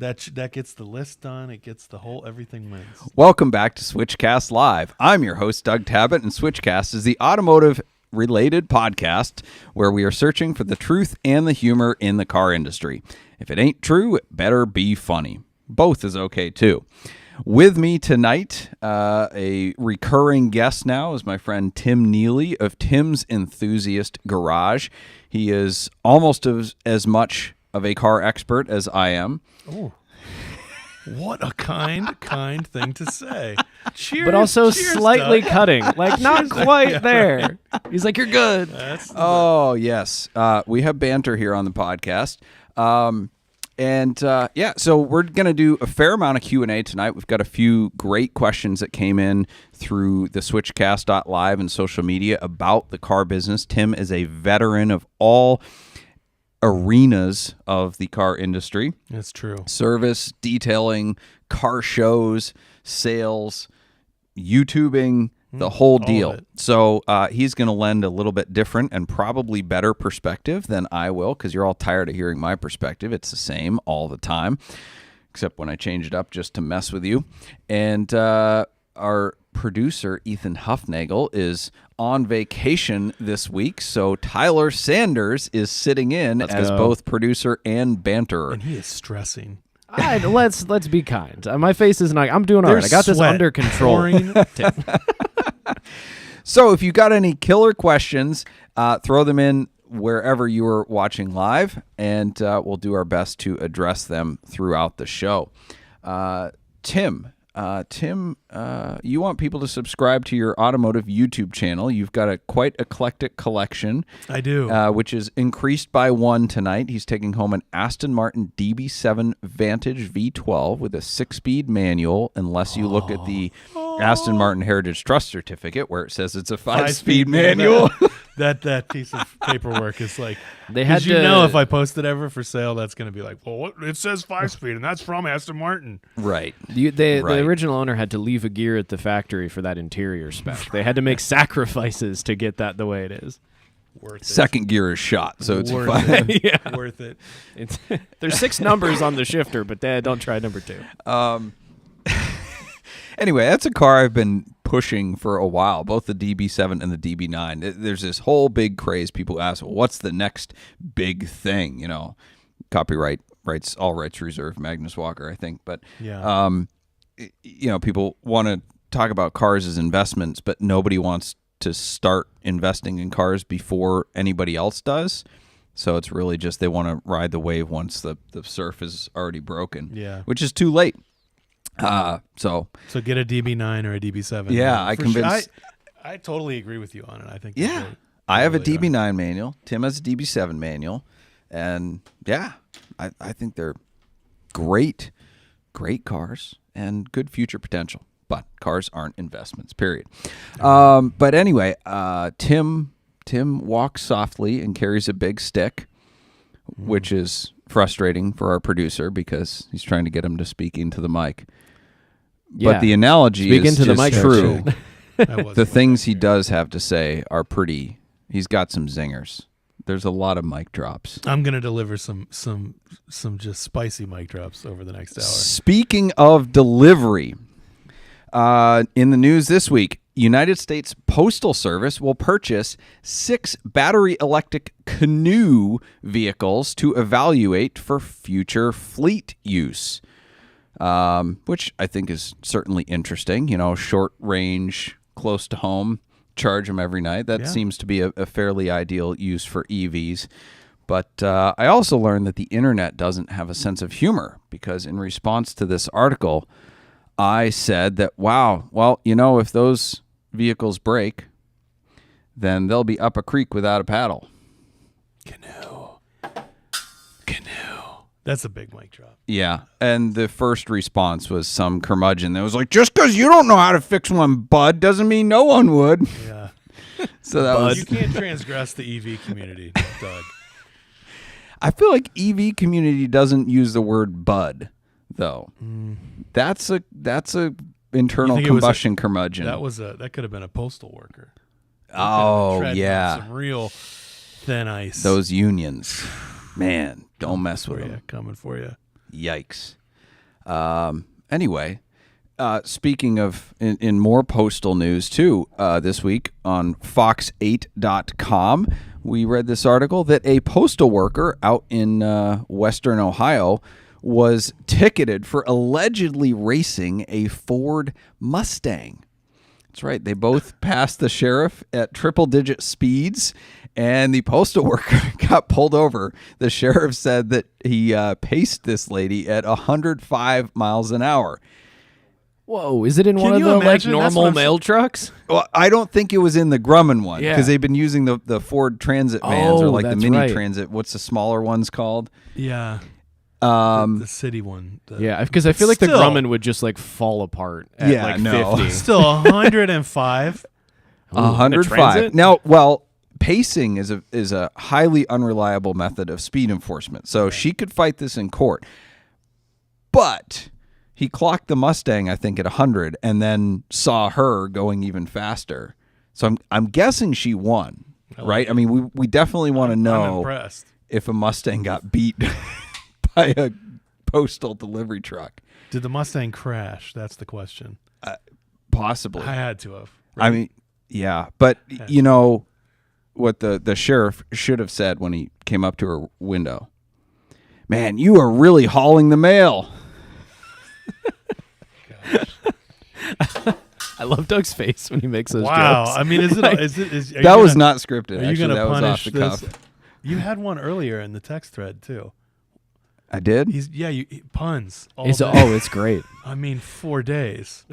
That gets the list done. It gets the whole everything wins. Welcome back to Switchcast Live. I'm your host, Doug Tabbitt, and Switchcast is the automotive-related podcast where we are searching for the truth and the humor in the car industry. If it ain't true, it better be funny. Both is okay, too. With me tonight, a recurring guest now is my friend Tim Neely of Tim's Enthusiast Garage. He is almost as much of a car expert as I am. Oh, what a kind thing to say. Cheers, but also cheers, slightly Doug. cutting, like not quite there. He's like, "You're good." Oh yes, we have banter here on the podcast, so we're gonna do a fair amount of Q&A tonight. We've got a few great questions that came in through the Switchcast.live and social media about the car business. Tim is a veteran of all arenas of the car industry. That's true. Service, detailing, car shows, sales, YouTubing, the whole deal. So he's going to lend a little bit different and probably better perspective than I will, because you're all tired of hearing my perspective. It's the same all the time, except when I change it up just to mess with you. And our producer, Ethan Huffnagel, is on vacation this week, so Tyler Sanders is sitting in as both producer and banterer. And he is stressing. Let's be kind. My face isn't. I'm doing all right. I got this under control. So if you got any killer questions, throw them in wherever you are watching live, and we'll do our best to address them throughout the show. Tim, you want people to subscribe to your automotive YouTube channel. You've got a quite eclectic collection. I do. Which is increased by one tonight. He's taking home an Aston Martin DB7 Vantage V12 with a 6-speed manual, unless you look at the Aston Martin Heritage Trust Certificate where it says it's a 5-speed manual. That piece of paperwork is like, they had you know, if I post it ever for sale, that's going to be like, well, it says 5-speed, and that's from Aston Martin. Right. The original owner had to leave a gear at the factory for that interior spec. They had to make sacrifices to get that the way it is. Worth it. Second gear is shot, so it's Worth fine. it. Yeah. Worth it. There's 6 numbers on the shifter, but don't try number 2. Anyway, that's a car I've been pushing for a while, both the DB7 and the DB9. There's this whole big craze. People ask, well, what's the next big thing? You know, copyright rights, all rights reserved, Magnus Walker, I think. But, people want to talk about cars as investments, but nobody wants to start investing in cars before anybody else does. So it's really just they want to ride the wave once the surf is already broken, which is too late. So get a DB9 or a DB7. Yeah, I convinced. I totally agree with you on it. I think. Yeah, I have a DB9 manual. Tim has a DB7 manual, and I think they're great cars and good future potential. But cars aren't investments. Period. But anyway, Tim walks softly and carries a big stick, which is frustrating for our producer because he's trying to get him to speak into the mic. But the analogy is into the just mic true. The things he does have to say are pretty. He's got some zingers. There's a lot of mic drops. I'm gonna deliver some just spicy mic drops over the next hour. Speaking of delivery, in the news this week, United States Postal Service will purchase 6 battery electric canoe vehicles to evaluate for future fleet use. Which I think is certainly interesting. You know, short range, close to home, charge them every night. That seems to be a fairly ideal use for EVs. But I also learned that the internet doesn't have a sense of humor, because in response to this article, I said that, wow, well, if those vehicles break, then they'll be up a creek without a paddle. Canoe. That's a big mic drop. Yeah, and the first response was some curmudgeon that was like, just because you don't know how to fix one, bud, doesn't mean no one would. Yeah. So that was... You can't transgress the EV community, Doug. I feel like EV community doesn't use the word bud, though. That's a internal combustion curmudgeon. That could have been a postal worker. Oh, yeah. Some real thin ice. Those unions. Man, don't mess with them. Coming for you. Yikes. Anyway, speaking of in more postal news too, this week on Fox8.com, we read this article that a postal worker out in Western Ohio was ticketed for allegedly racing a Ford Mustang. That's right. They both passed the sheriff at triple-digit speeds, and the postal worker got pulled over. The sheriff said that he paced this lady at 105 miles an hour. Whoa, is it in one Can of you the like imagine? That's what normal I'm mail trucks? Well, I don't think it was in the Grumman one because Yeah. they've been using the Ford Transit vans or Oh, like the that's mini right. Transit. What's the smaller ones called? Yeah. The city one. Yeah, because I feel like the Still- Grumman would just like fall apart at Yeah, like no. 50. Still 105. Ooh, in a 105. Transit? Now, well, pacing is a highly unreliable method of speed enforcement. So she could fight this in court. But he clocked the Mustang, I think, at 100 and then saw her going even faster. So I'm guessing she won, right? I mean, we definitely want to I'm know impressed. if a Mustang got beat by a postal delivery truck. Did the Mustang crash? That's the question. Possibly. I had to have. I right? mean, yeah. But, you know, what the sheriff should have said when he came up to her window. Man, you are really hauling the mail. I love Doug's face when he makes those Wow. jokes. I mean, is it? That was not scripted. Are you Actually, going to that was off punish the this? cuff. You had one earlier in the text thread too. I did? Puns. All It's, day. oh, it's great. I mean, 4 days.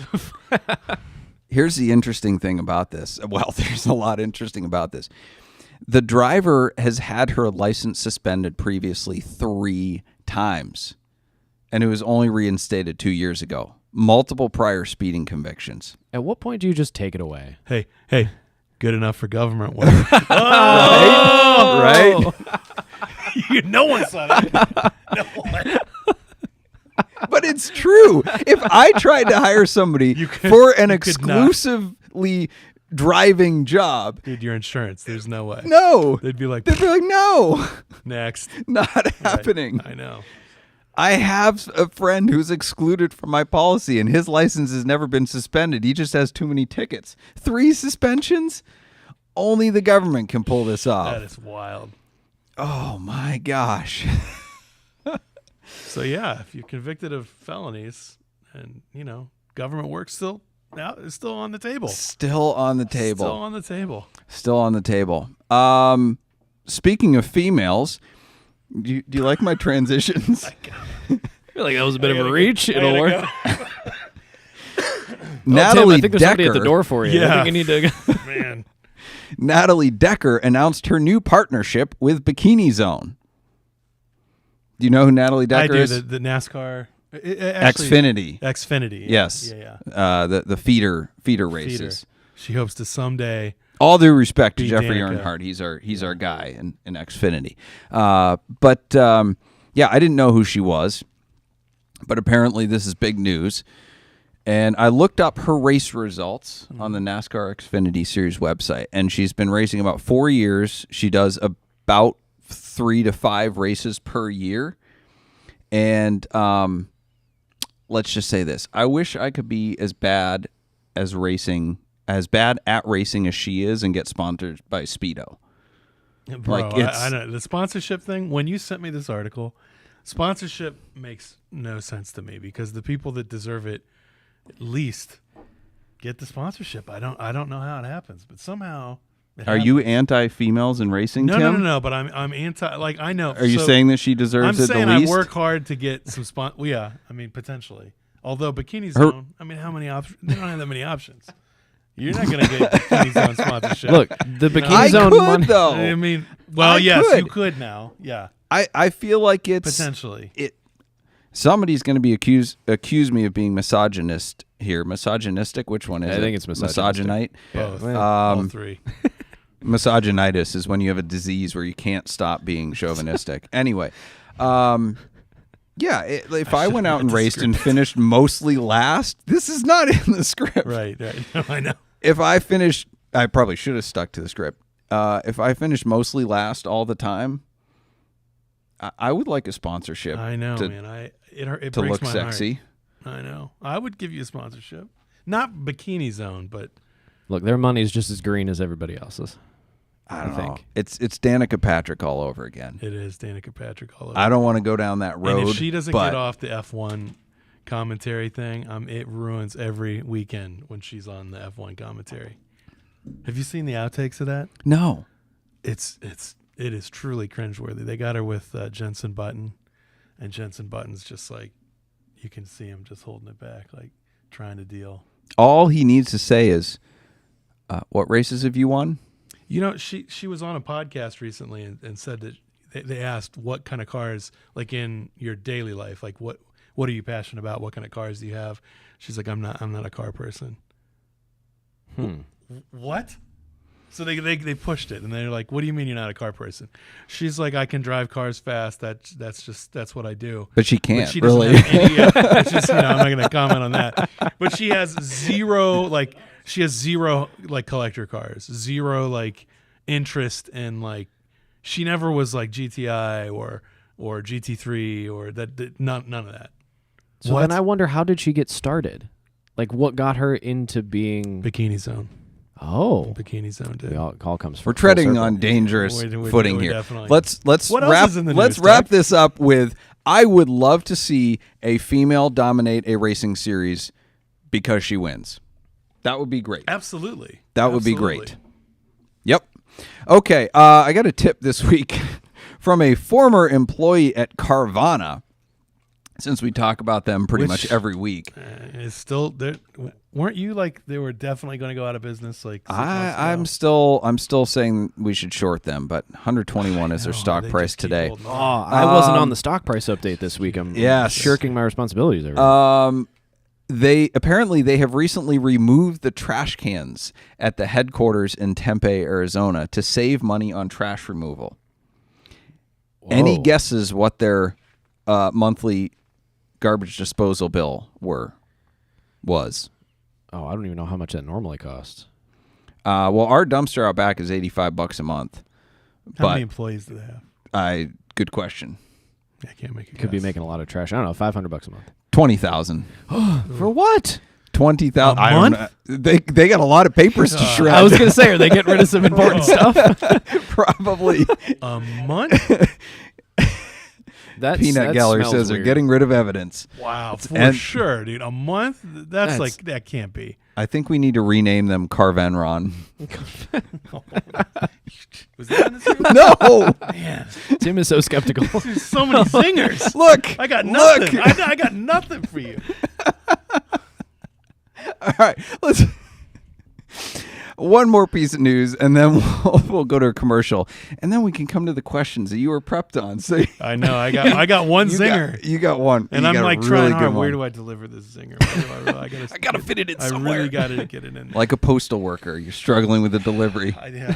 Here's the interesting thing about this. Well, there's a lot interesting about this. The driver has had her license suspended previously 3 times, and it was only reinstated 2 years ago. Multiple prior speeding convictions. At what point do you just take it away? Hey, good enough for government work. Right? No one saw that. No one. But it's true. If I tried to hire somebody for an exclusively driving job, Dude, your insurance. There's no way. no. They'd be like, They'd be like, no, next. not Right. happening. I know. I have a friend who's excluded from my policy, and his license has never been suspended. He just has too many tickets. 3 suspensions? Only the government can pull this off. That is wild. Oh, my gosh. So, yeah, if you're convicted of felonies and, government work it's still on the table. Still on the table. Still on the table. Still on the table. Speaking of females, do you like my transitions? I feel like that was a bit of a reach. It'll work. Natalie Tim, I think there's somebody at the Decker. door for you. Yeah. I think you need to. Man. Natalie Decker announced her new partnership with Bikini Zone. Do you know who Natalie Decker I do. is? The NASCAR. Xfinity. Xfinity. Yeah. Yes. Yeah. The feeder races. She hopes to someday. All due respect to Be Jeffrey Danica. Earnhardt, he's our guy in Xfinity. But I didn't know who she was, but apparently this is big news. And I looked up her race results on the NASCAR Xfinity Series website, and she's been racing about 4 years. She does about 3 to 5 races per year. And let's just say this. I wish I could be as bad at racing as she is and get sponsored by Speedo. Bro, Like, it's- I know the sponsorship thing. When you sent me this article, sponsorship makes no sense to me because the people that deserve it at least get the sponsorship. I don't know how it happens, but somehow. Are you anti-females in racing, No, Tim? no. But I'm anti. Like I know. Are you saying that she deserves I'm it saying the least? I work hard to get some Well, yeah. I mean, potentially. Although Bikini Zone, I mean, how many options? They don't have that many options. You're not going to get Bikini Zone sponsorship. Look, the Bikini I Zone could, money. though. I mean, well, I yes, could. you could now. Yeah, I feel like it's potentially. somebody's going to be accuse me of being misogynist here. Misogynistic? Which one is it? I think it's misogynistic. Misogynite. Both. well, All three. Misogynitis is when you have a disease where you can't stop being chauvinistic. Anyway, if I went out and raced and finished mostly last, this is not in the script. Right. No, I know. If I finished, I probably should have stuck to the script. If I finished mostly last all the time, I would like a sponsorship. I know, to, man. It to breaks look my sexy. heart. I know. I would give you a sponsorship. Not Bikini Zone, but Look, their money's just as green as everybody else's. I don't know. think. It's Danica Patrick all over again. it is Danica Patrick all over. I don't want to go down that road. And if she doesn't but get off the F1 commentary thing, it ruins every weekend when she's on the F1 commentary. Have you seen the outtakes of that? No. It is truly cringeworthy. They got her with Jensen Button, and Jensen Button's just like, you can see him just holding it back, like trying to deal. All he needs to say is, what races have you won? You know, she was on a podcast recently and said that they asked what kind of cars, like in your daily life, like what are you passionate about? What kind of cars do you have? She's like, I'm not a car person. What? So they pushed it, and they're like, what do you mean you're not a car person? She's like, I can drive cars fast. That's what I do. But she can't, But she doesn't really. have any, it's just, I'm not going to comment on that. But she has zero collector cars, zero like interest in like, she never was like GTI or GT3 or that none of that. So What? then I wonder, how did she get started? Like, what got her into being... Bikini Zone. Oh. Bikini Zone did. It all comes We're full treading circle. on dangerous We're footing here. definitely- Let's What else wrap is in the let's news, wrap Tech? this up with, I would love to see a female dominate a racing series because she wins. That would be great. Absolutely. That would be Absolutely. great. Yep. Okay, I got a tip this week from a former employee at Carvana, since we talk about them pretty Which- much every week. It's still there. Weren't you like they were definitely going to go out of business? Like 6 months ago? I'm still saying we should short them, but 121 is their No, stock they price just keep today. holding on. Oh, I wasn't on the stock price update this week. I'm Yes. shirking my responsibilities over. They have recently removed the trash cans at the headquarters in Tempe, Arizona, to save money on trash removal. Any Whoa. guesses what their monthly garbage disposal bill was? Oh, I don't even know how much that normally costs. Well, our dumpster out back is $85 a month. How many employees do they have? Good question. I can't make it. Could be making a lot of trash. I don't know, $500 a month. 20,000. For what? 20,000. A I don't month? know. They got a lot of papers to shred. I was going to say, are they getting rid of some important stuff? Probably. A month? Peanut Gallery says they're getting rid of evidence. Wow, for And- sure, dude. A month? That's like that can't be. I think we need to rename them Carvanron. Was that in this room? No. Man, Tim is so skeptical. there's so many singers. Look. I got Look. nothing. I got nothing for you. All right. Let's. One more piece of news, and then we'll go to a commercial, and then we can come to the questions that you were prepped on. So I know. I got one zinger. You got one, And You I'm got a like really trying good hard. one. Where do I deliver this zinger? I gotta fit it in I somewhere. really got to get it in there. Like a postal worker, you're struggling with the delivery. Yeah.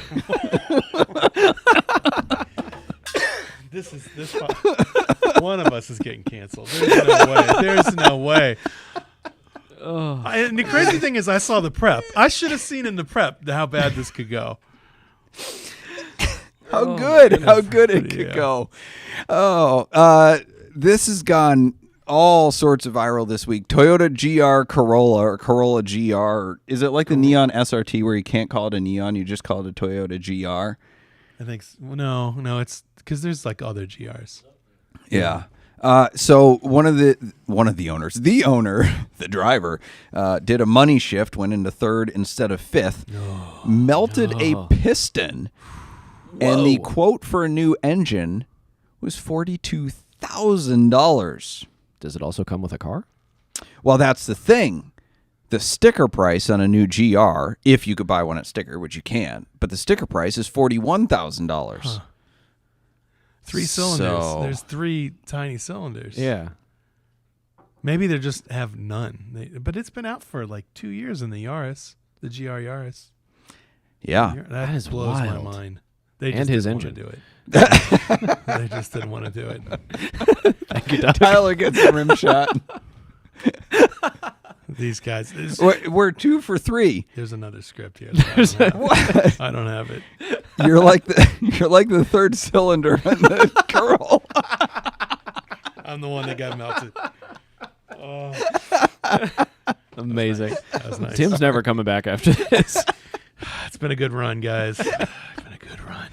One of us is getting canceled. There's no way. And the crazy thing is, I saw the prep. I should have seen in the prep how bad this could go. How good it could Yeah. go. Oh, this has gone all sorts of viral this week. Toyota GR Corolla or Corolla GR. Is it like the Neon SRT where you can't call it a Neon, you just call it a Toyota GR? I think no, it's because there's like other GRs. Yeah. So one of the owners, the owner, the driver, did a money shift, went into third instead of fifth, melted a piston, and the quote for a new engine was $42,000. Does it also come with a car? Well, that's the thing. The sticker price on a new GR, if you could buy one at sticker, which you can, but the sticker price is $41,000. 3 cylinders. So- There's 3 tiny cylinders. Yeah. Maybe they just have none. But it's been out for like 2 years in the Yaris, the GR Yaris. Yeah. That is blows my wild. mind. They And just his didn't engine. want to do it. They just didn't want to do it. Thank you, Doc. Tyler gets a rim shot. These guys. We're 2 for 3. There's another script here. That I don't have it. You're like the third cylinder on the Corolla. I'm the one that got melted. Amazing. That was nice. Tim's never coming back after this. It's been a good run, guys. It's been a good run.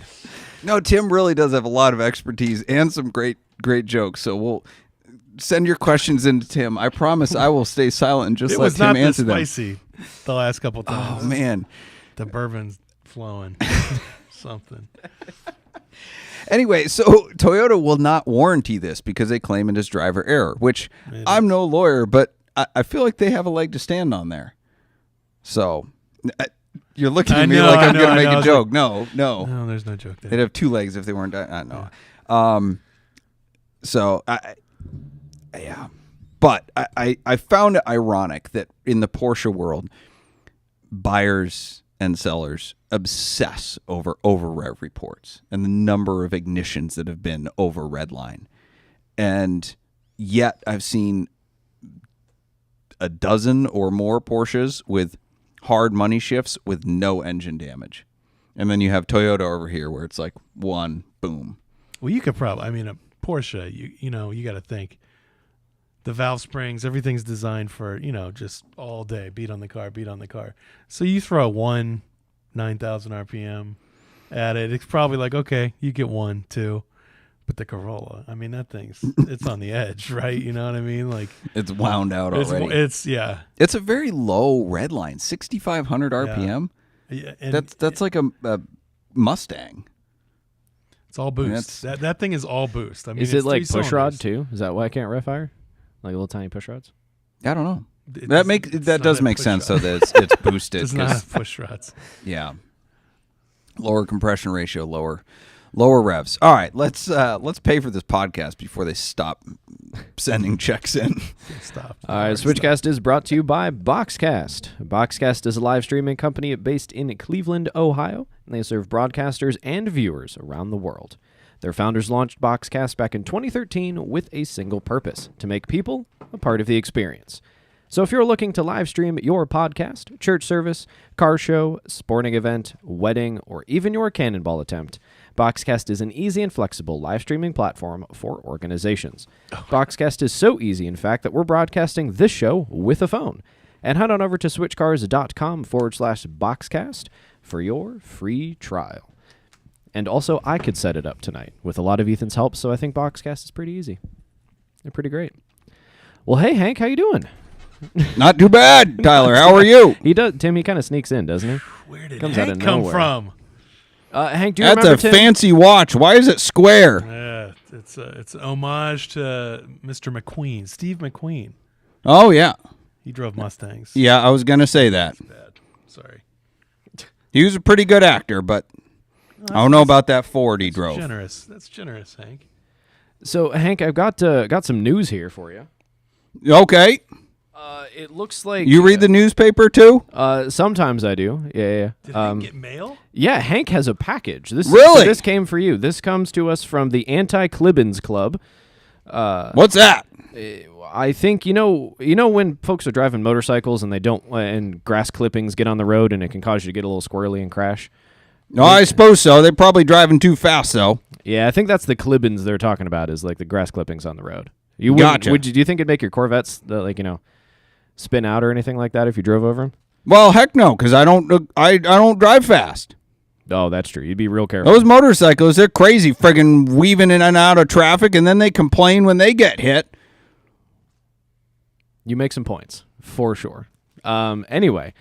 No, Tim really does have a lot of expertise and some great jokes. So we'll send your questions in to Tim. I promise I will stay silent and just It let was Tim not answer this them. spicy the last couple times. Oh man. The bourbon's flowing. Something. Anyway, so Toyota will not warranty this because they claim it is driver error, which I'm no lawyer, but I feel like they have a leg to stand on there. So you're looking at me like I'm going to make a joke. No. No, there's no joke there. They'd have two legs if they weren't. I know. Yeah. But I found it ironic that in the Porsche world, buyers and sellers obsess over rev reports and the number of ignitions that have been over redline. And yet I've seen a dozen or more Porsches with hard money shifts with no engine damage. And then you have Toyota over here where it's like one, boom. Well, you could probably, a Porsche, you got to think. The valve springs, everything's designed for, just all day, beat on the car. So you throw 9,000 RPM at it, it's probably like, okay, you get 1, 2. But the Corolla, it's on the edge, right? You know what I mean? Like it's wound out already. It's a very low red line, 6,500 RPM. Yeah, that's like a Mustang. It's all boost. That thing is all boost. Is it like push rod too? Is that why I can't rev fire? Like little tiny push rods? I don't know. That does make sense, so that it's boosted. It's not push rods. Yeah. Lower compression ratio, lower revs. All right, let's pay for this podcast before they stop sending checks in. Stop. All right, Switchcast is brought to you by Boxcast. Boxcast is a live streaming company based in Cleveland, Ohio, and they serve broadcasters and viewers around the world. Their founders launched Boxcast back in 2013 with a single purpose: to make people a part of the experience. So if you're looking to live stream your podcast, church service, car show, sporting event, wedding, or even your cannonball attempt, Boxcast is an easy and flexible live streaming platform for organizations. Boxcast is so easy, in fact, that we're broadcasting this show with a phone. And head on over to switchcars.com/Boxcast for your free trial. And also, I could set it up tonight with a lot of Ethan's help, so I think Boxcast is pretty easy. They're pretty great. Well, hey, Hank, how you doing? Not too bad, Tyler. How are you? He does. Tim, he kind of sneaks in, doesn't he? Where did Comes Hank out of come nowhere. from? Hank, do you That's remember a Tim? fancy watch. Why is it square? Yeah, it's an homage to Mr. McQueen, Steve McQueen. Oh, yeah. He drove Mustangs. Yeah, I was going to say that. Bad. Sorry. He was a pretty good actor, but I don't know about that Ford he drove. Generous. That's generous, Hank. So, Hank, I've got some news here for you. Okay. It looks like You read the newspaper, too? Sometimes I do. Yeah. Did Hank get mail? Yeah, Hank has a package. Really? This came for you. This comes to us from the Anti-Clibbins Club. What's that? I think you know when folks are driving motorcycles and they don't and grass clippings get on the road and it can cause you to get a little squirrely and crash. No, I suppose so. They're probably driving too fast, though. Yeah, I think that's the clibbins they're talking about, is like the grass clippings on the road. Do Gotcha. you think it'd make your Corvettes spin out or anything like that if you drove over them? Well, heck no, because I don't drive fast. Oh, that's true. You'd be real careful. Those motorcycles, they're crazy, friggin' weaving in and out of traffic, and then they complain when they get hit. You make some points, for sure. Anyway,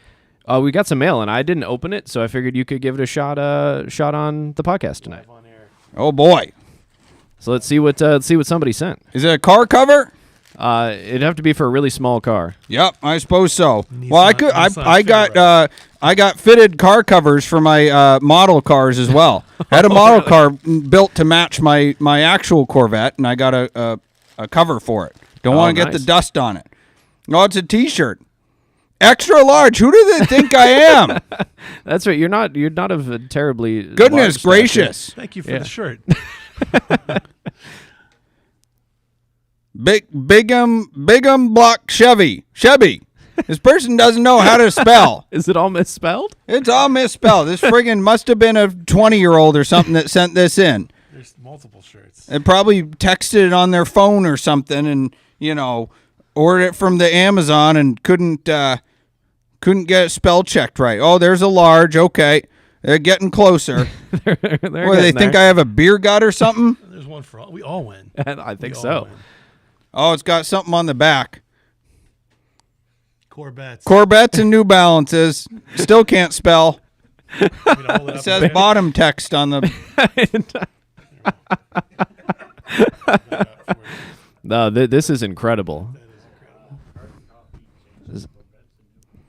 we got some mail, and I didn't open it, so I figured you could give it a shot on the podcast tonight. Oh, boy. So let's see what somebody sent. Is it a car cover? It'd have to be for a really small car. Yep, I suppose so. Nissan- Well, Nissan I got fitted car covers for my model cars as well. I had a model car built to match my actual Corvette, and I got a cover for it. Don't want to get the nice. dust on it. No, it's a T-shirt. Extra large. Who do they think I am? That's right. You're not of a terribly Goodness large gracious. stature. Thank you for Yeah. the shirt. Bigham Block Chevy. This person doesn't know how to spell. Is it all misspelled? It's all misspelled. This friggin' must have been a 20-year-old or something that sent this in. There's multiple shirts. They probably texted it on their phone or something and, it from the Amazon and couldn't get it spell checked right. Oh, there's a large. Okay, they're getting closer. They're Or they think I have a beer gut or something? There's one for all. We all win. I think We all so. win. Oh, it's got something on the back. Corvettes. And New Balances. Still can't spell. You know, hold it up It says and bottom text on the. No, this is incredible.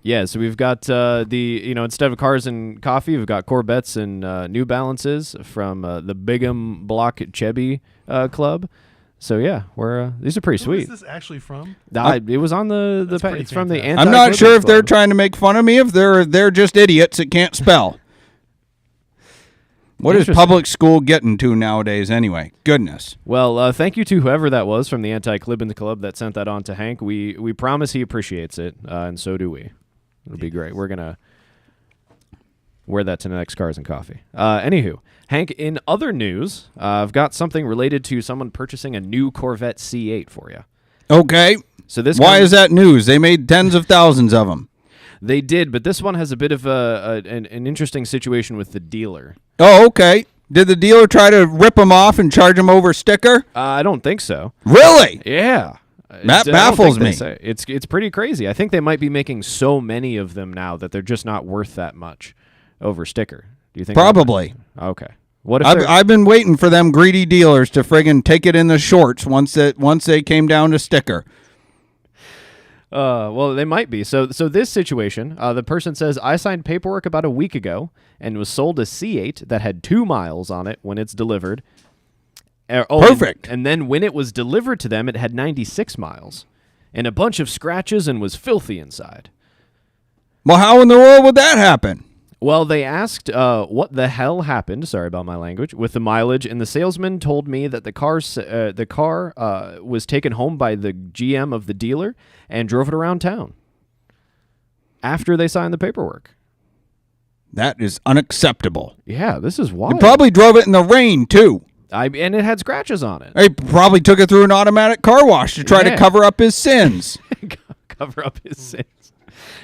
Yeah, so we've got instead of cars and coffee, we've got Corvettes and New Balances from the Bigham Block Chebby Club. So yeah, these are pretty Who is sweet. this actually from? It was on the pretty it's from the fantastic. I'm not Anti-Clippers sure if they're Club. trying to make fun of me. If they're just idiots that can't spell. What is Interesting. public school getting to nowadays anyway? Goodness. Well, thank you to whoever that was from the Anti-Clippers Club that sent that on to Hank. We promise he appreciates it, and so do we. It'll be great. We're gonna wear that to the next Cars and Coffee. Anywho, Hank, in other news, I've got something related to someone purchasing a new Corvette C8 for you. Okay. So this Why comes- is that news? They made tens of thousands of them. They did, but this one has a bit of an interesting situation with the dealer. Oh, okay. Did the dealer try to rip them off and charge them over sticker? I don't think so. Really? Yeah. That I don't think baffles they me. say- It's pretty crazy. I think they might be making so many of them now that they're just not worth that much over sticker. Do you think? Probably. Okay. What if I've been waiting for them greedy dealers to friggin' take it in the shorts once they came down to sticker. well, they might be. So this situation, the person says, I signed paperwork about a week ago and was sold a C8 that had 2 miles on it when it's delivered. Perfect. And then when it was delivered to them, it had 96 miles and a bunch of scratches and was filthy inside. Well, how in the world would that happen? Well, they asked what the hell happened, sorry about my language, with the mileage, and the salesman told me that the car was taken home by the GM of the dealer and drove it around town after they signed the paperwork. That is unacceptable. Yeah, this is wild. They probably drove it in the rain, too. And it had scratches on it. They probably took it through an automatic car wash to try to Yeah. cover up his sins. Cover up his sins.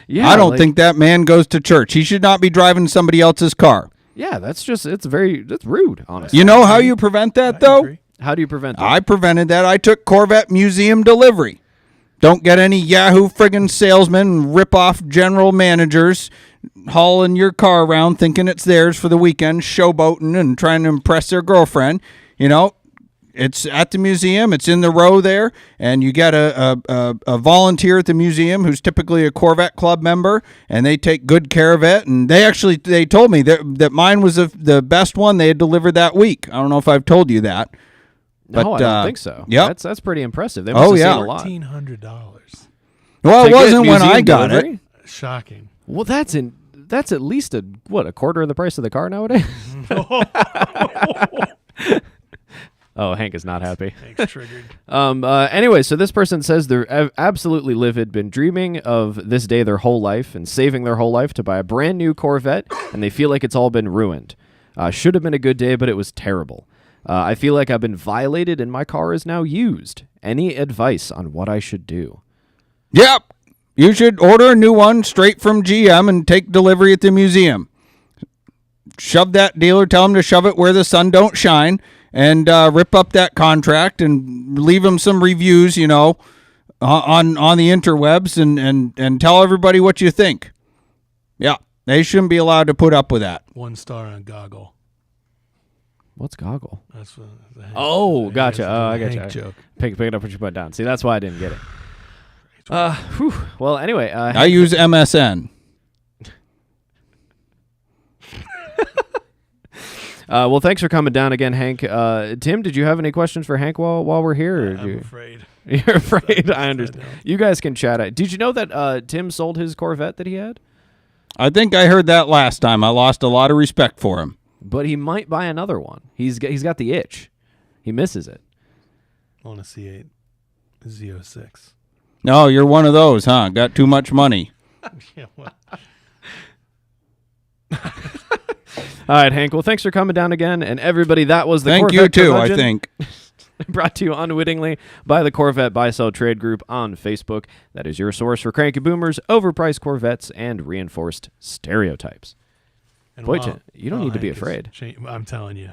Yeah, I don't think that man goes to church. He should not be driving somebody else's car. Yeah, that's rude, honestly. You know how you prevent that, though? agree. How do you prevent that? I prevented that. I took Corvette Museum delivery. Don't get any Yahoo friggin' salesmen and rip-off general managers hauling your car around thinking it's theirs for the weekend, showboating and trying to impress their girlfriend. You know, it's at the museum. It's in the row there, and you got a volunteer at the museum who's typically a Corvette Club member, and they take good care of it. And they told me that mine was the best one they had delivered that week. I don't know if I've told you that. No, But, I don't think so. yep. That's pretty impressive. They must have yeah. seen a lot. $1,400. Well, To it get wasn't when museum I got delivery? it. Shocking. Well, that's at least a quarter of the price of the car nowadays. Oh, Hank is not happy. Thanks, triggered. Anyway, so this person says they're absolutely livid, been dreaming of this day their whole life and saving their whole life to buy a brand new Corvette, and they feel like it's all been ruined. Should have been a good day, but it was terrible. I feel like I've been violated and my car is now used. Any advice on what I should do? Yep. You should order a new one straight from GM and take delivery at the museum. Shove that dealer, tell him to shove it where the sun don't shine, and rip up that contract and leave him some reviews, you know, on the interwebs and tell everybody what you think. Yeah, they shouldn't be allowed to put up with that. 1 star on Goggle. What's goggle? That's what the Hank- Oh, the gotcha. Hank Oh, I gotcha. Hank joke. Pick it up what you put down. See, that's why I didn't get it. Well, anyway. I use MSN. Well, thanks for coming down again, Hank. Tim, did you have any questions for Hank while we're here? Or I'm afraid. You're afraid? I I understand. know. You guys can chat. Did you know that Tim sold his Corvette that he had? I think I heard that last time. I lost a lot of respect for him. But he might buy another one. He's got the itch. He misses it. On a C8 Z06. No, you're one of those, huh? Got too much money. Yeah, well, All right, Hank. Well, thanks for coming down again. And everybody, that was the Thank Corvette you, too, curmudgeon. I think. Brought to you unwittingly by the Corvette Buy-Sell Trade Group on Facebook. That is your source for cranky boomers, overpriced Corvettes, and reinforced stereotypes. And Boy, while- you don't while need to be Hank is afraid. I'm telling you,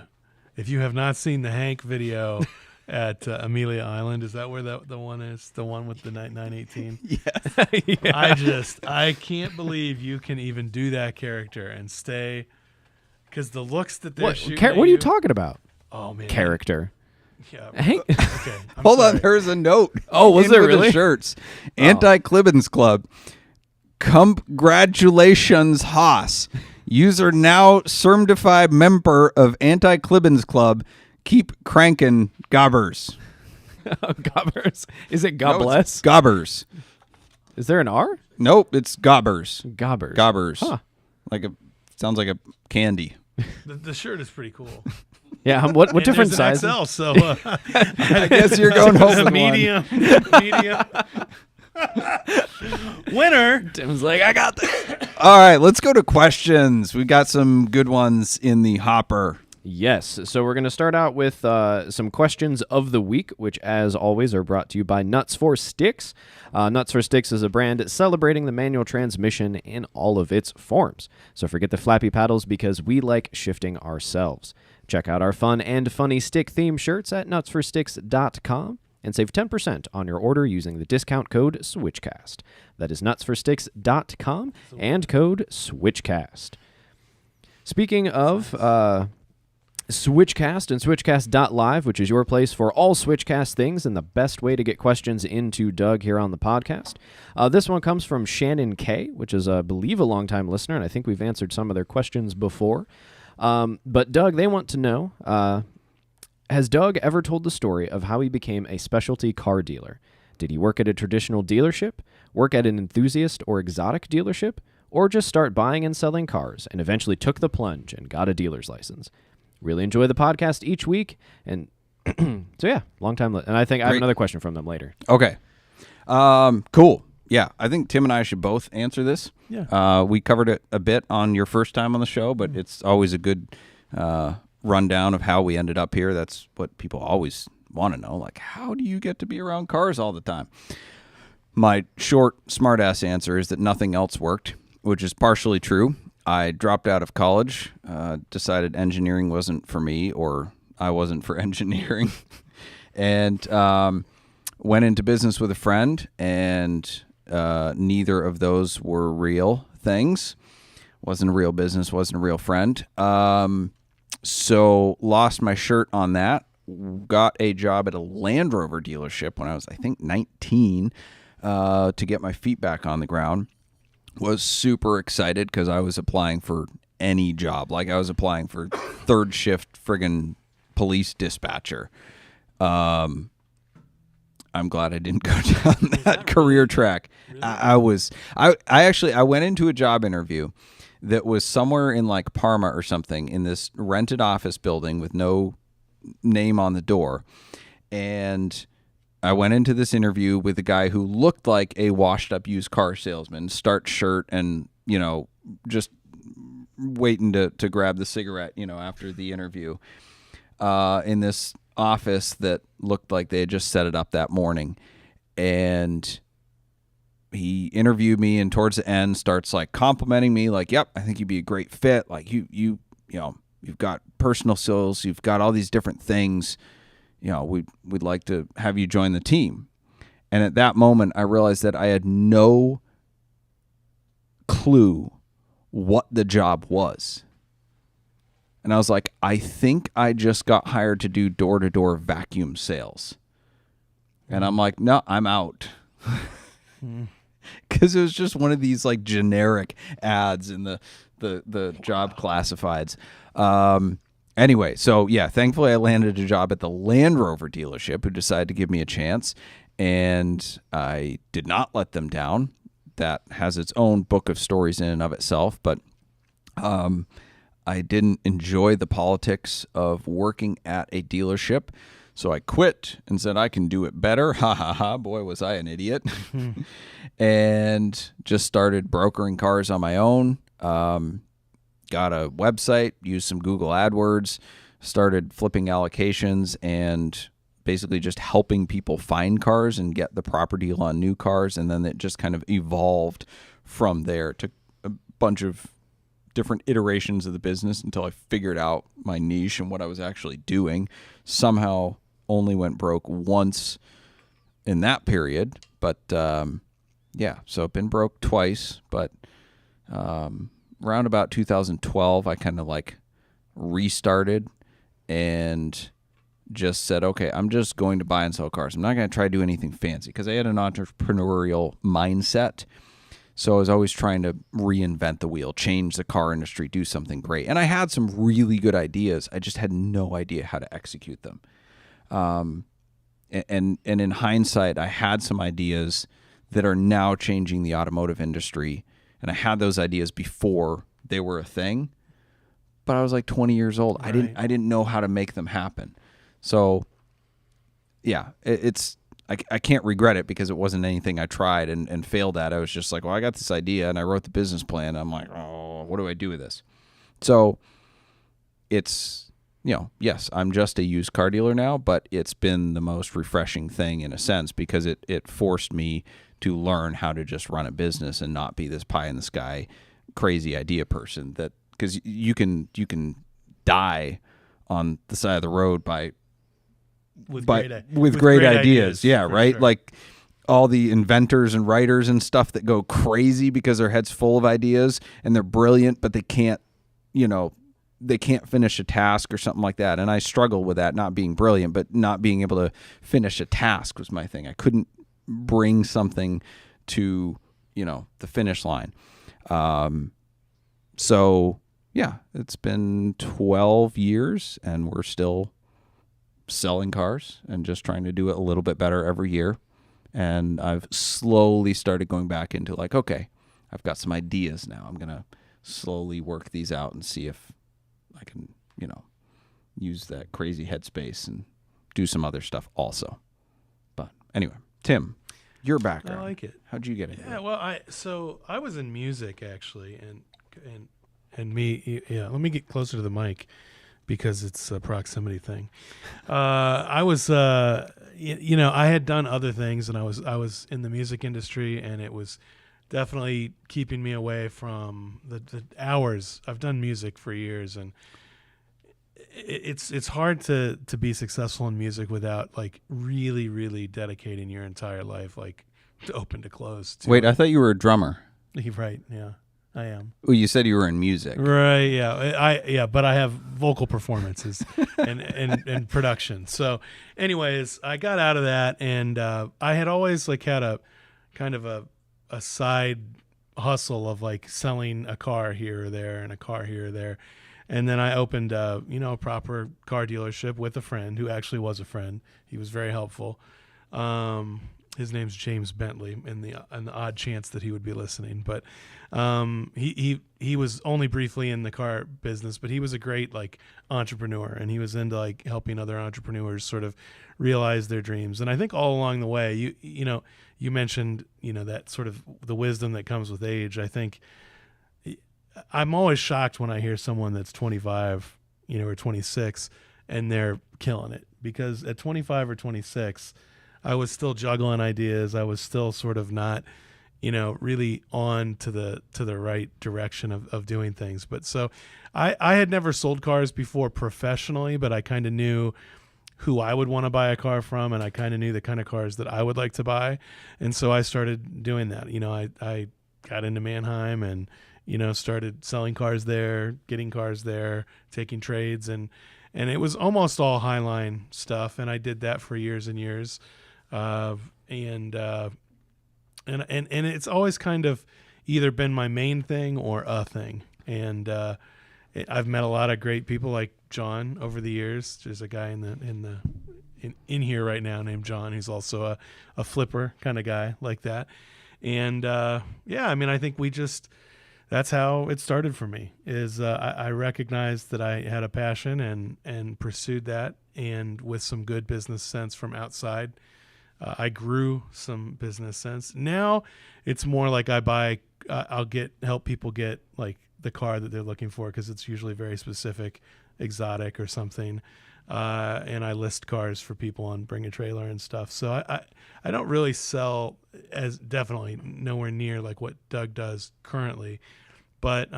if you have not seen the Hank video at Amelia Island, is that where the one is? The one with the 918? Yes. I can't believe you can even do that character and stay, because the looks that they're shooting at What are you talking about? Oh, man. Caricature. Yeah. Hank- Okay. I'm Hold on, sorry. there's a note. Oh, was in there with the really? shirts. Anti-Clibbins Club. Congratulations, Haas. User now certified member of Anti-Clibbins Club. Keep cranking, gobbers. Gobbers. Is it No, God it's bless? Gobbers. Is there an R? Nope, it's gobbers. Gobbers. Gobbers. Huh. Sounds like a candy. The shirt is pretty cool. Yeah, what And different there's size? an XL, so I guess you're going home with one. medium. Medium. Winner. Tim's like, I got this. All right, let's go to questions. We got some good ones in the hopper. Yes. So we're going to start out with some questions of the week, which, as always, are brought to you by Nuts for Sticks. Nuts for Sticks is a brand celebrating the manual transmission in all of its forms. So forget the flappy paddles, because we like shifting ourselves. Check out our fun and funny stick theme shirts at nutsforsticks.com and save 10% on your order using the discount code SWITCHCAST. That is nutsforsticks.com and code SWITCHCAST. Speaking of Switchcast and Switchcast.live, which is your place for all Switchcast things and the best way to get questions into Doug here on the podcast. This one comes from Shannon K, which is, I believe, a longtime listener, and I think we've answered some of their questions before. But Doug, they want to know, has Doug ever told the story of how he became a specialty car dealer? Did he work at a traditional dealership, work at an enthusiast or exotic dealership, or just start buying and selling cars and eventually took the plunge and got a dealer's license? Really enjoy the podcast each week. And so, yeah, long time. And I think I have Great. another question from them later. Okay. Cool. Yeah, I think Tim and I should both answer this. Yeah. We covered it a bit on your first time on the show, but it's always a good rundown of how we ended up here. That's what people always want to know. Like, how do you get to be around cars all the time? My short, smartass answer is that nothing else worked, which is partially true. I dropped out of college, decided engineering wasn't for me, or I wasn't for engineering, and went into business with a friend, and neither of those were real things. Wasn't a real business, wasn't a real friend. So lost my shirt on that. Got a job at a Land Rover dealership when I was, I think, 19 to get my feet back on the ground. Was super excited because I was applying for any job. Like, I was applying for third shift friggin' police dispatcher. I'm glad I didn't go down that career track. Really? I went into a job interview that was somewhere in like Parma or something, in this rented office building with no name on the door. And I went into this interview with a guy who looked like a washed up used car salesman, starched shirt, and, you know, just waiting to grab the cigarette, you know, after the interview, in this office that looked like they had just set it up that morning. And he interviewed me, and towards the end starts like complimenting me, like, yep, I think you'd be a great fit. Like, you know, you've got personal skills, you've got all these different things. You know, we'd like to have you join the team. And at that moment, I realized that I had no clue what the job was. And I was like, I think I just got hired to do door-to-door vacuum sales. And I'm like, no, I'm out. Because it was just one of these like generic ads in the job classifieds. Anyway, so yeah, thankfully I landed a job at the Land Rover dealership, who decided to give me a chance, and I did not let them down. That has its own book of stories in and of itself, but I didn't enjoy the politics of working at a dealership, so I quit and said I can do it better. Ha ha ha, boy, was I an idiot. And just started brokering cars on my own. Got a website, used some Google AdWords, started flipping allocations, and basically just helping people find cars and get the proper deal on new cars. And then it just kind of evolved from there to a bunch of different iterations of the business until I figured out my niche and what I was actually doing. Somehow only went broke once in that period. But, so I've been broke twice. But around about 2012, I kind of like restarted and just said, okay, I'm just going to buy and sell cars. I'm not going to try to do anything fancy because I had an entrepreneurial mindset. So I was always trying to reinvent the wheel, change the car industry, do something great. And I had some really good ideas. I just had no idea how to execute them. And in hindsight, I had some ideas that are now changing the automotive industry. And I had those ideas before they were a thing. But I was like 20 years old. Right. I didn't know how to make them happen. So, yeah, I can't regret it because it wasn't anything I tried and failed at. I was just like, well, I got this idea and I wrote the business plan. I'm like, oh, what do I do with this? So it's, yes, I'm just a used car dealer now, but it's been the most refreshing thing in a sense because it forced me to learn how to just run a business and not be this pie in the sky crazy idea person that, because you can die on the side of the road with great ideas. Yeah, right? Sure. Like all the inventors and writers and stuff that go crazy because their head's full of ideas and they're brilliant, but they can't finish a task or something like that. And I struggle with that, not being brilliant, but not being able to finish a task was my thing. I couldn't bring something to, the finish line. So yeah, it's been 12 years and we're still selling cars and just trying to do it a little bit better every year. And I've slowly started going back into like, okay, I've got some ideas now. I'm going to slowly work these out and see if I can, use that crazy headspace and do some other stuff also. But anyway, Tim, your background. I like it. How'd you get into it? Well, I was in music actually, and me, let me get closer to the mic because it's a proximity thing. I was, I had done other things, and I was in the music industry, and it was definitely keeping me away from the hours. I've done music for years, and it's hard to be successful in music without like really, really dedicating your entire life, like to open to close. Wait, I thought you were a drummer. Right? Yeah, I am. Well, you said you were in music. Right, yeah. But I have vocal performances and production. So anyways, I got out of that, and I had always like had a kind of a side hustle of like selling a car here or there and a car here or there. And then I opened a proper car dealership with a friend who actually was a friend. He was very helpful. His name's James Bentley, in the odd chance that he would be listening. But he was only briefly in the car business, but he was a great like entrepreneur, and he was into like helping other entrepreneurs sort of realize their dreams. And I think all along the way, you mentioned that sort of the wisdom that comes with age. I think I'm always shocked when I hear someone that's 25, or 26, and they're killing it, because at 25 or 26. I was still juggling ideas. I was still sort of not, really on to the right direction of doing things. But so I had never sold cars before professionally, but I kind of knew who I would want to buy a car from, and I kind of knew the kind of cars that I would like to buy. And so I started doing that. I got into Mannheim and, started selling cars there, getting cars there, taking trades. And it was almost all Highline stuff. And I did that for years and years. And it's always kind of either been my main thing or a thing. And I've met a lot of great people like John over the years. There's a guy in here right now named John. He's also a flipper kind of guy like that. And I think that's how it started for me. Is I recognized that I had a passion and pursued that, and with some good business sense from outside. I grew some business sense. Now it's more like I'll help people get like the car that they're looking for, because it's usually very specific, exotic or something. and I list cars for people on Bring a Trailer and stuff. So I don't really sell, as definitely nowhere near like what Doug does currently, but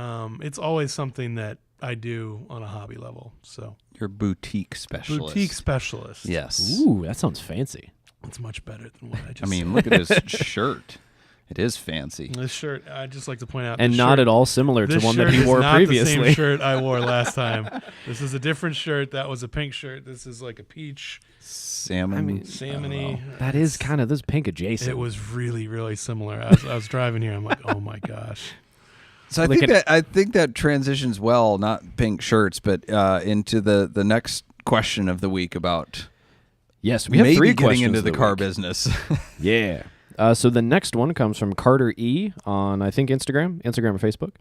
it's always something that I do on a hobby level. So You're boutique specialist. boutique specialist. Yes. Ooh, that sounds fancy. It's much better than what I just I mean, said. look at his shirt. It is fancy. This shirt, I'd just like to point out, And this not shirt, at all similar to this one that shirt he is wore not the previously. same shirt I wore last time. This is a different shirt. That was a pink shirt. This is like a peach, Salmon. I mean, salmony. That is kind of this pink adjacent. It was really, really similar. I was driving here. I'm like, oh my gosh. So I think that transitions well, not pink shirts, but into the next question of the week about Yes, we have maybe 3 getting questions into of the car week. business. Yeah. So the next one comes from Carter E on, I think, Instagram or Facebook.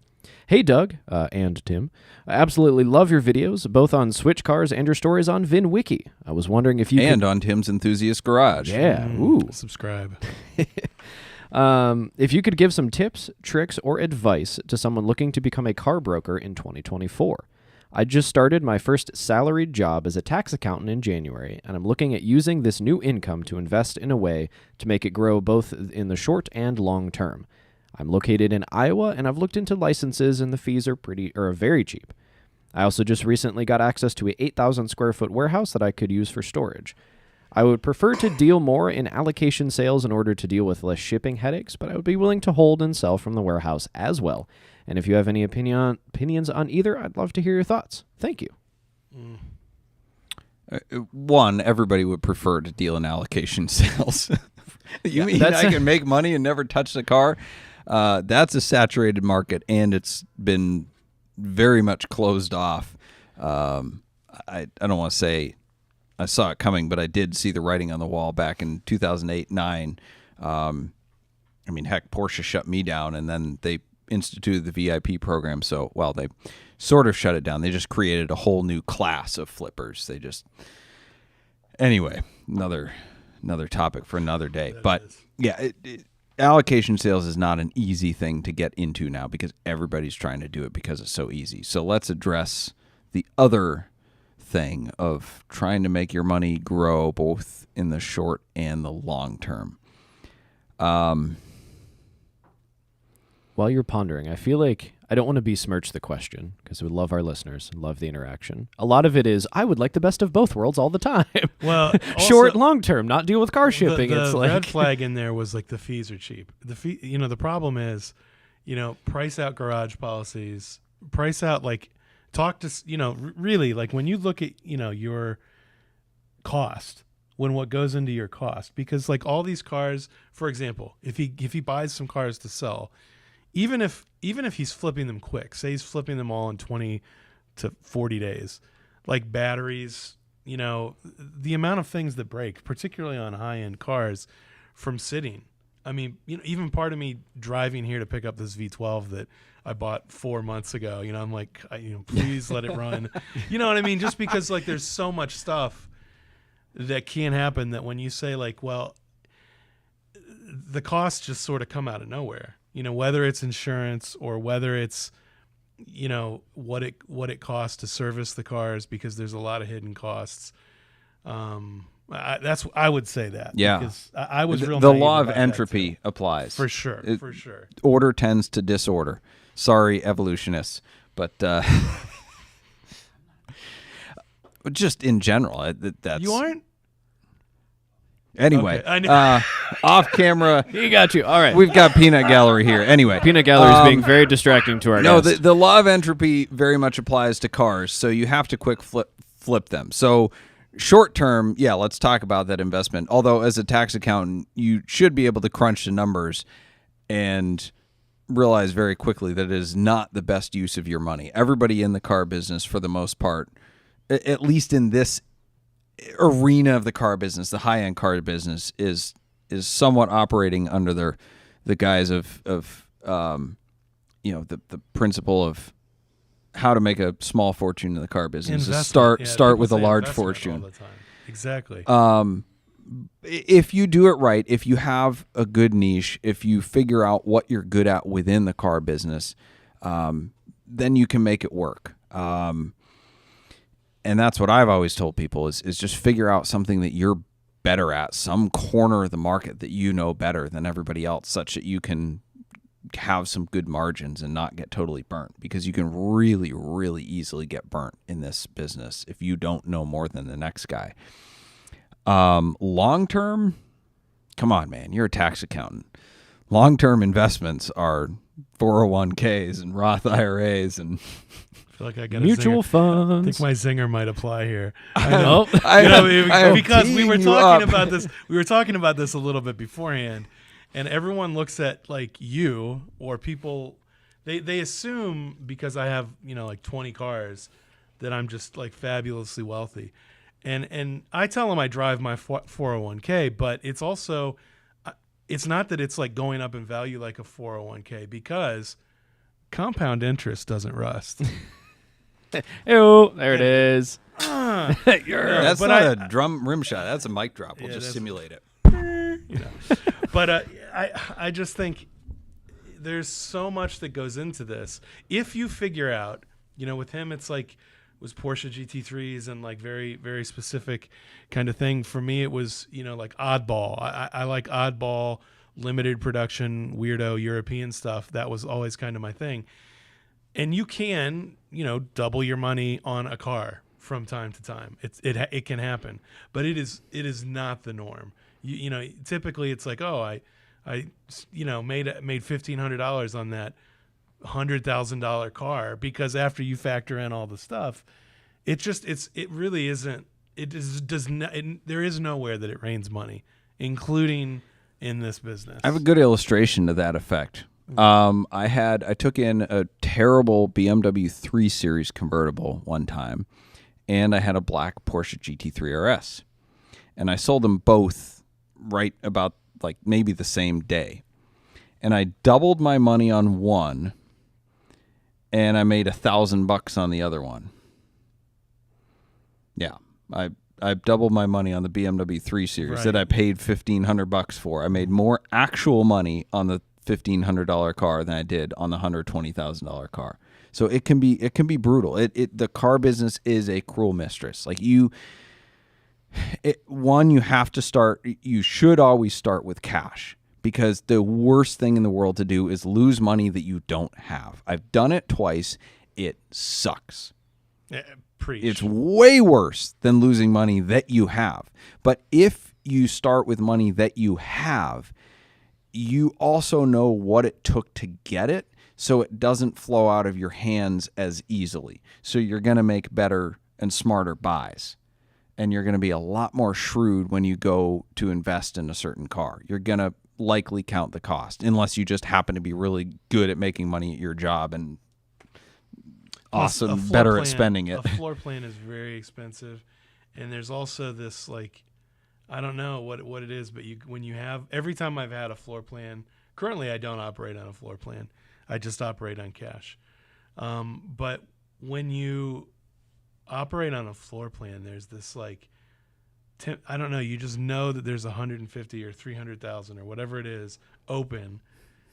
Hey, Doug and Tim. I absolutely love your videos, both on Switch cars and your stories on VinWiki. I was wondering if you And on Tim's Enthusiast Garage. Yeah. Ooh. Subscribe. If you could give some tips, tricks, or advice to someone looking to become a car broker in 2024. I just started my first salaried job as a tax accountant in January, and I'm looking at using this new income to invest in a way to make it grow both in the short and long term. I'm located in Iowa, and I've looked into licenses, and the fees are very cheap. I also just recently got access to a 8,000 square foot warehouse that I could use for storage. I would prefer to deal more in allocation sales in order to deal with less shipping headaches, but I would be willing to hold and sell from the warehouse as well. And if you have any opinions on either, I'd love to hear your thoughts. Thank you. One, everybody would prefer to deal in allocation sales. You mean that's I can make money and never touch the car? That's a saturated market, and it's been very much closed off. I don't want to say I saw it coming, but I did see the writing on the wall back in 2008-9. I mean, heck, Porsche shut me down, and then they instituted the VIP program. So, well, they sort of shut it down. They just created a whole new class of flippers. Anyway, another topic for another day. But yeah, allocation sales is not an easy thing to get into now because everybody's trying to do it because it's so easy. So let's address the other thing of trying to make your money grow both in the short and the long term. While you're pondering, I feel like I don't want to besmirch the question because we love our listeners and love the interaction. A lot of it is, I would like the best of both worlds all the time. Well, short, also, long term, not deal with car shipping. The It's like red flag in there was like the fees are cheap. The problem is, price out garage policies, price out talk to really like when you look at your cost. When what goes into your cost, because like all these cars, for example, if he buys some cars to sell, even if he's flipping them quick, say he's flipping them all in 20 to 40 days, like batteries, the amount of things that break, particularly on high-end cars, from sitting. I mean, even part of me driving here to pick up this V12 that I bought 4 months ago, I'm like, please let it run. You know what I mean? Just because like there's so much stuff that can happen that when you say like, well, the costs just sort of come out of nowhere, whether it's insurance or whether it's, what it costs to service the cars, because there's a lot of hidden costs. I would say that. Yeah. Because I was real the naive law of about that entropy too. applies. For sure. For sure. Order tends to disorder. Sorry, evolutionists. But just in general, that's... You aren't? Anyway, Okay, I know. off camera, he got you. All right. we've got Peanut Gallery here. Anyway. Peanut Gallery is being very distracting to our No, guest. the law of entropy very much applies to cars, so you have to quick flip them. So short term, yeah, let's talk about that investment. Although as a tax accountant, you should be able to crunch the numbers and realize very quickly that it is not the best use of your money. Everybody in the car business, for the most part, at least in this arena of the car business, the high-end car business, is somewhat operating under the guise of the principle of how to make a small fortune in the car business. Investment. Start with a People say large investment fortune. all the time. Exactly. If you do it right, if you have a good niche, if you figure out what you're good at within the car business, then you can make it work. And that's what I've always told people is just figure out something that you're better at, some corner of the market that you know better than everybody else, such that you can have some good margins and not get totally burnt, because you can really, really easily get burnt in this business if you don't know more than the next guy. Long term, come on, man, you're a tax accountant. Long-term investments are 401ks and Roth IRAs and I feel like I got mutual I funds. think my zinger might apply here. I know. Because we were talking about this. We were talking about this a little bit beforehand, and everyone looks at like you or people. They assume because I have like 20 cars that I'm just like fabulously wealthy, and I tell them I drive my 401k, but it's also it's not that it's like going up in value like a 401k, because compound interest doesn't rust. Ew, there it is. That's but not a drum rim shot. That's a mic drop. We'll just simulate it. But I just think there's so much that goes into this. If you figure out, with him, it's like was Porsche GT3s and like very, very specific kind of thing. For me, it was, like oddball. I like oddball, limited production, weirdo European stuff. That was always kind of my thing. And you can, double your money on a car from time to time. It can happen, but it is not the norm. Typically it's like, oh, I made $1,500 on that $100,000 car, because after you factor in all the stuff, it really isn't. There is nowhere that it rains money, including in this business. I have a good illustration to that effect. I took in a terrible BMW 3 Series convertible one time, and I had a black Porsche GT3 RS, and I sold them both right about like maybe the same day, and I doubled my money on one, and I made $1,000 on the other one. Yeah, I doubled my money on the BMW 3 Series that I paid $1,500 for. I made more actual money on the $1,500 car than I did on the $120,000 car. So it can be brutal. The car business is a cruel mistress. Like you have to start. You should always start with cash, because the worst thing in the world to do is lose money that you don't have. I've done it twice. It sucks. Preach. It's way worse than losing money that you have. But if you start with money that you have, you also know what it took to get it, so it doesn't flow out of your hands as easily. So you're going to make better and smarter buys, and you're going to be a lot more shrewd when you go to invest in a certain car. You're going to likely count the cost, unless you just happen to be really good at making money at your job and awesome, better at spending it. A floor plan is very expensive, and there's also this like, I don't know what it is, but every time I've had a floor plan, currently I don't operate on a floor plan. I just operate on cash. But when you operate on a floor plan, there's this like, I don't know, you just know that there's 150 or 300,000 or whatever it is open,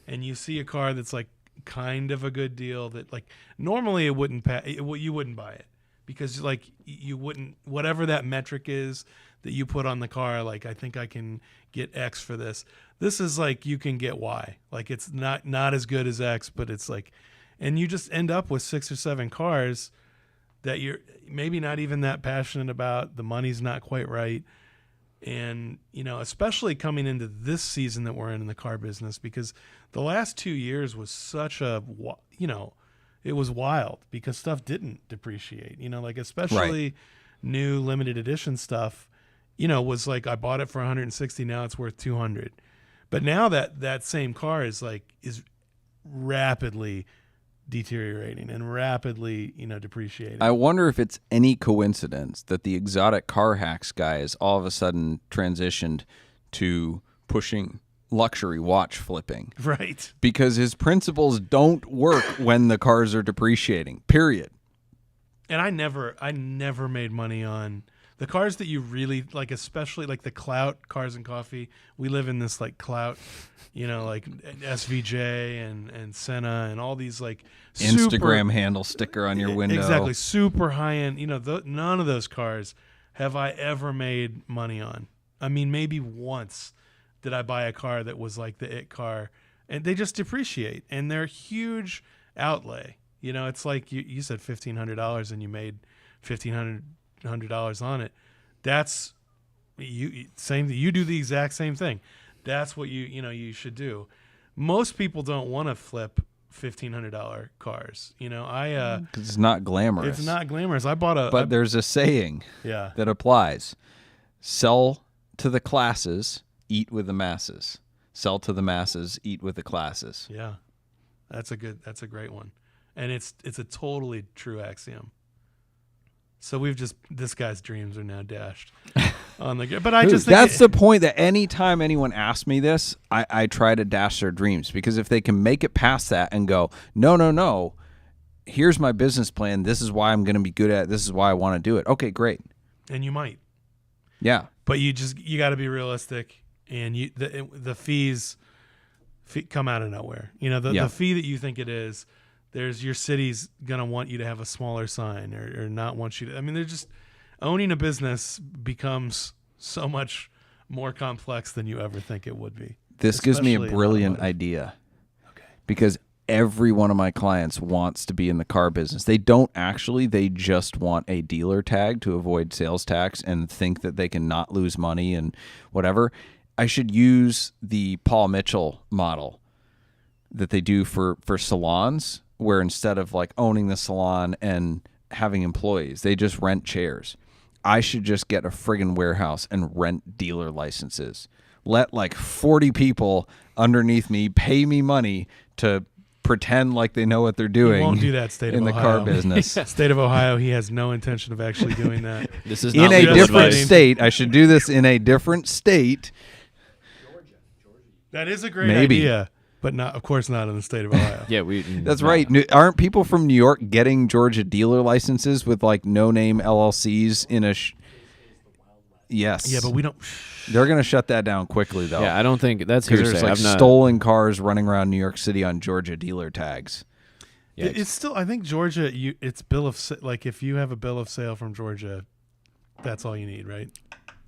and you see a car that's like kind of a good deal that like normally it wouldn't you wouldn't buy it, because like you wouldn't, whatever that metric is that you put on the car, like I think I can get X for this. This is like you can get Y. Like it's not as good as X, but it's like, and you just end up with 6 or 7 cars that you're maybe not even that passionate about. The money's not quite right. And, especially coming into this season that we're in the car business, because the last 2 years was such a, it was wild because stuff didn't depreciate, like especially new limited edition stuff, was like, I bought it for 160. Now it's worth 200. But now that same car is rapidly deteriorating and rapidly, depreciating. I wonder if it's any coincidence that the exotic car hacks guy is all of a sudden transitioned to pushing luxury watch flipping. Right. Because his principles don't work when the cars are depreciating, period. And I never made money on The cars that you really like, especially like the clout cars and coffee. We live in this like clout, like SVJ and Senna and all these like Instagram handle sticker on your window. Exactly, super high end. None of those cars have I ever made money on. I mean, maybe once did I buy a car that was like the it car, and they just depreciate, and they're huge outlay. It's like you said $1,500 and you made $1,500 on it. That's same. You do the exact same thing. That's what you should do. Most people don't want to flip $1,500 cars. Because it's not glamorous. It's not glamorous. But there's a saying that applies: sell to the classes, eat with the masses. Sell to the masses, eat with the classes. Yeah, that's a great one. And it's a totally true axiom. So this guy's dreams are now dashed on the. But I just think that's the point. That anytime anyone asks me this, I try to dash their dreams, because if they can make it past that and go, no, here's my business plan. This is why I'm going to be good at it. This is why I want to do it. Okay, great. And you might. Yeah. But you got to be realistic, and the fees come out of nowhere. The fee that you think it is. Your city's gonna want you to have a smaller sign or not want you to. I mean, they're just owning a business becomes so much more complex than you ever think it would be. This gives me a brilliant idea. Okay. Because every one of my clients wants to be in the car business. They don't actually. They just want a dealer tag to avoid sales tax and think that they can not lose money and whatever. I should use the Paul Mitchell model that they do for salons, where instead of like owning the salon and having employees, they just rent chairs. I should just get a friggin' warehouse and rent dealer licenses. Let like 40 people underneath me pay me money to pretend like they know what they're doing. He won't do that, state of in Ohio. The car business. State of Ohio, he has no intention of actually doing that. This is in not a legal different advice. state. I should do this in a different state. Georgia. That is a great Maybe. idea. But not, of course, not in the state of Ohio. Yeah, That's right. Aren't people from New York getting Georgia dealer licenses with like no-name LLCs in a? Yes. Yeah, but we don't. They're going to shut that down quickly, though. Yeah, I don't think that's because hearsay. there's like stolen cars running around New York City on Georgia dealer tags. Yeah, It's still. I think Georgia. It's bill of like if you have a bill of sale from Georgia, that's all you need, right?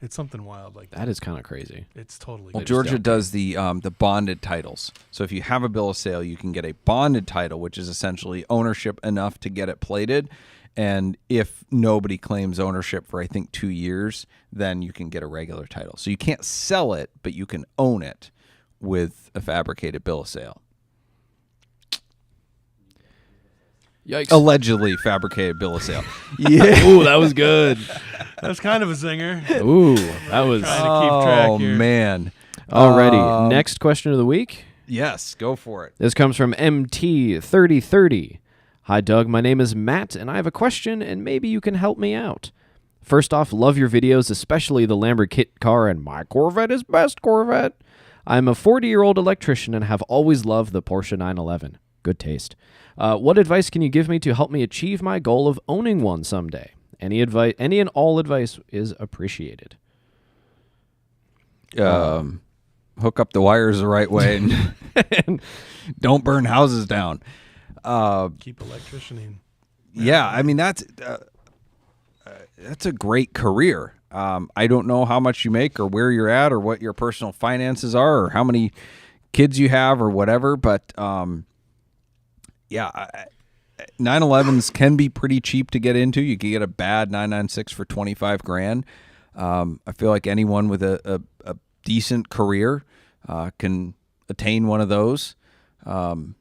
It's something wild like that. That is kind of crazy. It's totally. Well, good. Georgia does the bonded titles. So if you have a bill of sale, you can get a bonded title, which is essentially ownership enough to get it plated. And if nobody claims ownership for, I think, 2 years, then you can get a regular title. So you can't sell it, but you can own it with a fabricated bill of sale. Yikes. Allegedly fabricated bill of sale. Yeah. Ooh, that was good. That's kind of a zinger. Ooh, that was. Trying to keep track Oh, here. man. Alrighty, next question of the week. Yes, go for it. This comes from MT3030. Hi, Doug. My name is Matt, and I have a question, and maybe you can help me out. First off, love your videos, especially the Lambert kit car and my Corvette is best Corvette. I'm a 40-year-old electrician and have always loved the Porsche 911. Good taste. What advice can you give me to help me achieve my goal of owning one someday? Any and all advice is appreciated. Hook up the wires the right way and don't burn houses down. Keep electricianing. Yeah, I mean that's a great career. I don't know how much you make or where you're at or what your personal finances are or how many kids you have or whatever, but yeah, 911s can be pretty cheap to get into. You can get a bad 996 for $25,000. I feel like anyone with a decent career can attain one of those. Can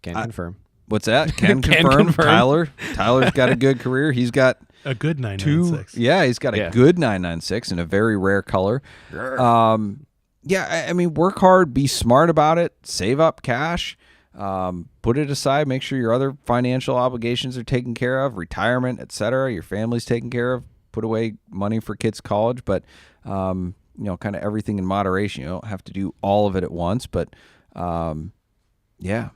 confirm. What's that? Can confirm. Tyler's got a good career. He's got A good 996. Yeah, he's got a good 996 in a very rare color. Yeah, I mean, work hard, be smart about it, save up cash, put it aside, make sure your other financial obligations are taken care of, retirement, etc. Your family's taken care of. Put away money for kids' college, but you know, kind of everything in moderation. You don't have to do all of it at once, but yeah,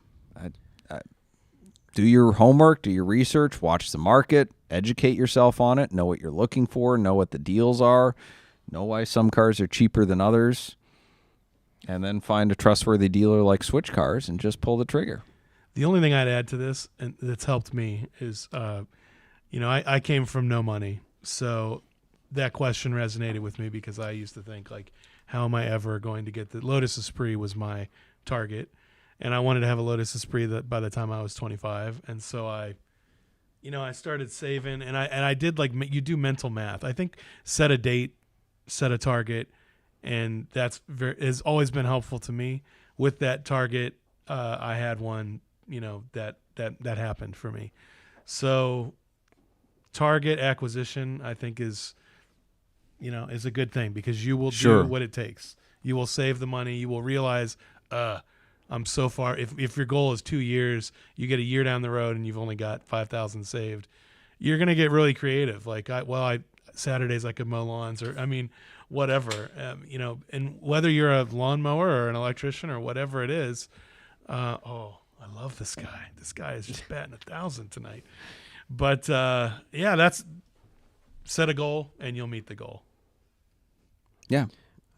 do your homework, do your research, watch the market, educate yourself on it, know what you're looking for, know what the deals are, know why some cars are cheaper than others, and then find a trustworthy dealer like Switch Cars and just pull the trigger. The only thing I'd add to this, and that's helped me, is, I came from no money. So that question resonated with me because I used to think, like, how am I ever going to get the Lotus Esprit was my target. And I wanted to have a Lotus Esprit that by the time I was 25. And so I started saving, and I did, like, you do mental math. I think set a date, set a target, and that's has always been helpful to me. With that target, I had one, that happened for me. So target acquisition, I think, is a good thing because you will do what it takes. You will save the money. You will realize, I'm so far. If your goal is 2 years, you get a year down the road and you've only got 5,000 saved. You're gonna get really creative. Like, Saturdays I could mow lawns, or whatever. And whether you're a lawnmower or an electrician or whatever it is. I love this guy. This guy is just batting 1,000 tonight. But that's set a goal and you'll meet the goal. Yeah,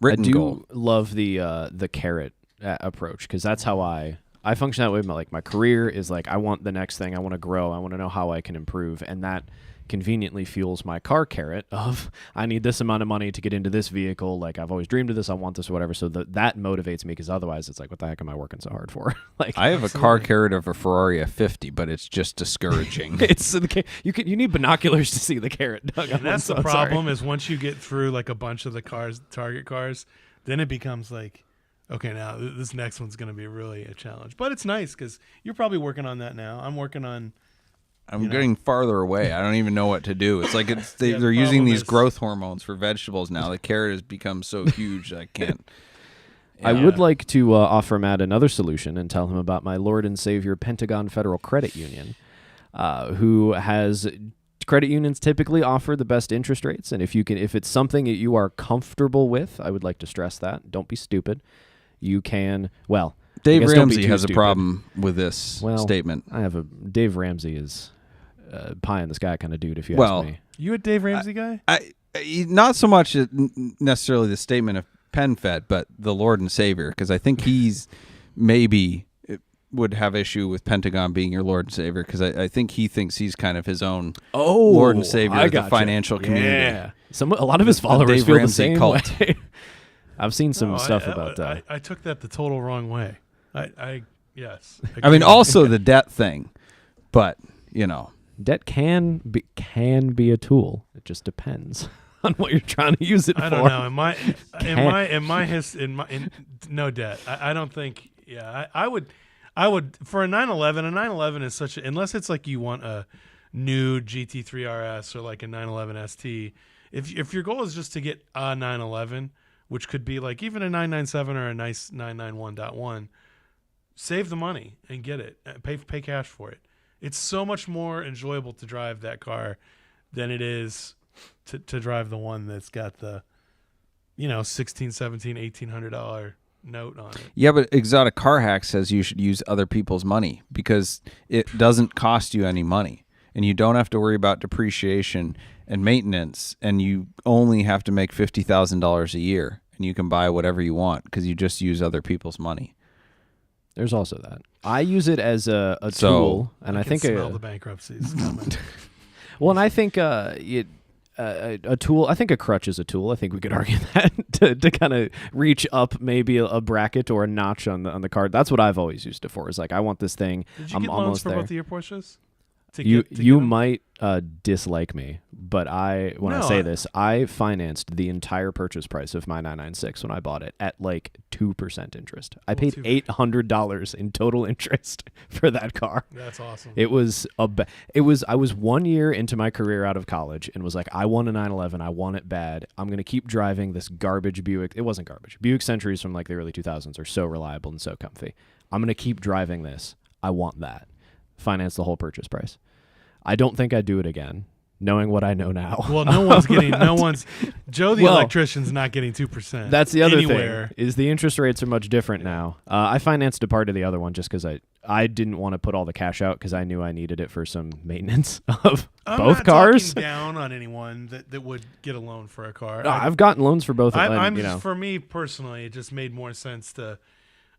I do love the carrot approach because that's how I function that way. My career is like I want the next thing. I want to grow. I want to know how I can improve, and that conveniently fuels my car carrot of I need this amount of money to get into this vehicle. Like I've always dreamed of this. I want this or whatever. So that motivates me because otherwise it's like, what the heck am I working so hard for? Like I have a car carrot of a Ferrari F50, but it's just discouraging. You need binoculars to see the carrot. Doug. And that's the problem is once you get through like a bunch of the target cars, then it becomes like, okay, now this next one's going to be really a challenge. But it's nice because you're probably working on that now. I'm getting farther away. I don't even know what to do. It's like they're using these growth hormones for vegetables now. The carrot has become so huge I can't. I would like to offer Matt another solution and tell him about my Lord and Savior Pentagon Federal Credit Union, who has credit unions typically offer the best interest rates. And if it's something that you are comfortable with, I would like to stress that. Don't be stupid. You can, Dave Ramsey has a problem with this statement. Dave Ramsey is pie in the sky kind of dude, if you ask me. You a Dave Ramsey guy? Not so much necessarily the statement of PenFed, but the Lord and Savior, because I think he's would have issue with Pentagon being your Lord and Savior, because I think he thinks he's kind of his own Lord and Savior of the financial community. Yeah. A lot of his followers feel the same way. I've seen some stuff about that. I took that the total wrong way. Yes. I mean, also the debt thing, but debt can be a tool. It just depends on what you're trying to use it for. I don't know. No debt. I don't think. Yeah, I would for a 911. A 911 is such unless it's like you want a new GT3 RS or like a 911 ST. If your goal is just to get a 911, which could be like even a 997 or a nice 991.1, save the money and get it. Pay cash for it. It's so much more enjoyable to drive that car than it is to drive the one that's got the, $1,600, $1,700, $1,800 note on it. Yeah, but Exotic Car Hack says you should use other people's money because it doesn't cost you any money, and you don't have to worry about depreciation and maintenance, and you only have to make $50,000 a year, and you can buy whatever you want because you just use other people's money. There's also that. I use it as a tool, and I think smell the bankruptcies coming. Well, and I think a tool. I think a crutch is a tool. I think we could argue that to kind of reach up maybe a bracket or a notch on the card. That's what I've always used it for. Is like I want this thing. Did you I'm get almost loans for there. both of your Porsches? You might dislike me, but I financed the entire purchase price of my 996 when I bought it at like 2% interest. I paid $800 in total interest for that car. That's awesome. It was I was 1 year into my career out of college and was like, I want a 911. I want it bad. I'm gonna keep driving this garbage Buick. It wasn't garbage. Buick Centuries from like the early 2000s are so reliable and so comfy. I'm gonna keep driving this. I want that. Finance the whole purchase price. I don't think I'd do it again. knowing what I know now. Well, Joe the electrician's not getting 2%. That's the other anywhere. thing, is the interest rates are much different now. I financed a part of the other one just because I didn't want to put all the cash out because I knew I needed it for some maintenance of both cars. I'm not talking down on anyone that would get a loan for a car. No, I've gotten loans for both of them. For me personally, it just made more sense to,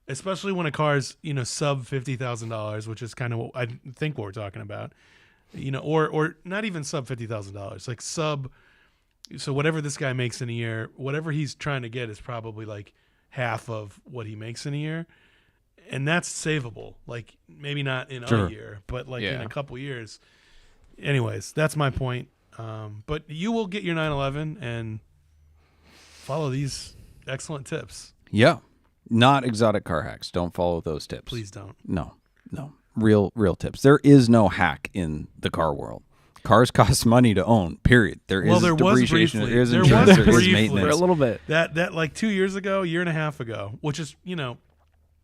especially when a car's sub $50,000, which is kind of what I think what we're talking about. Or not even sub $50,000, like sub. So whatever this guy makes in a year, whatever he's trying to get is probably like half of what he makes in a year, and that's savable. Like maybe not in a year, but like in a couple years. Anyways, that's my point. But you will get your 911 and follow these excellent tips. Yeah, not exotic car hacks. Don't follow those tips. Please don't. No. Real tips. There is no hack in the car world. Cars cost money to own. Period. There is depreciation. There is insurance. There is maintenance. For a little bit. That like 2 years ago, year and a half ago, which is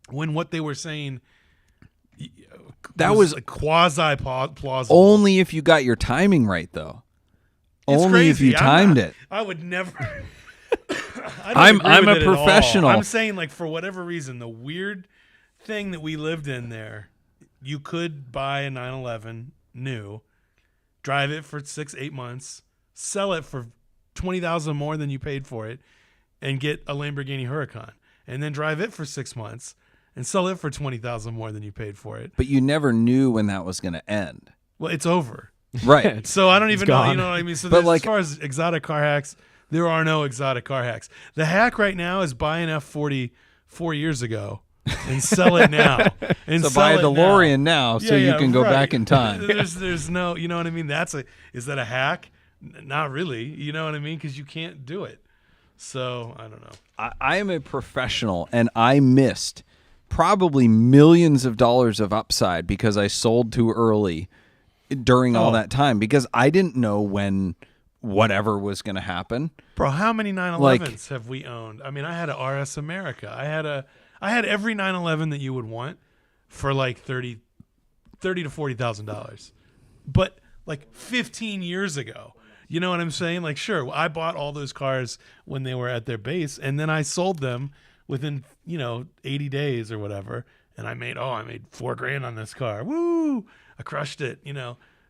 when what they were saying. That was like quasi plausible. Only if you got your timing right, though. It's only crazy. if you timed it. I would never. I'm a professional. I'm saying, like, for whatever reason, the weird thing that we lived in there, you could buy a 911 new, drive it for 6-8 months, sell it for $20,000 more than you paid for it, and get a Lamborghini Huracan, and then drive it for 6 months and sell it for $20,000 more than you paid for it. But you never knew when that was going to end. Well, it's over. Right. So I don't even know. Gone. You know what I mean? So but as far as exotic car hacks, there are no exotic car hacks. The hack right now is buy an F40 4 years ago and sell it now. And so buy a DeLorean now so you can go right. back in time. There's no, you know what I mean? Is that a hack? Not really. You know what I mean? Because you can't do it. So I don't know. I am a professional, and I missed probably millions of dollars of upside because I sold too early during all that time because I didn't know when whatever was going to happen. Bro, how many 911s have we owned? I mean, I had a RS America. I had every 911 that you would want for like $30,000 to $40,000. But like 15 years ago. You know what I'm saying? Like, sure, I bought all those cars when they were at their base, and then I sold them within 80 days or whatever, and I made $4,000 on this car. Woo! I crushed it.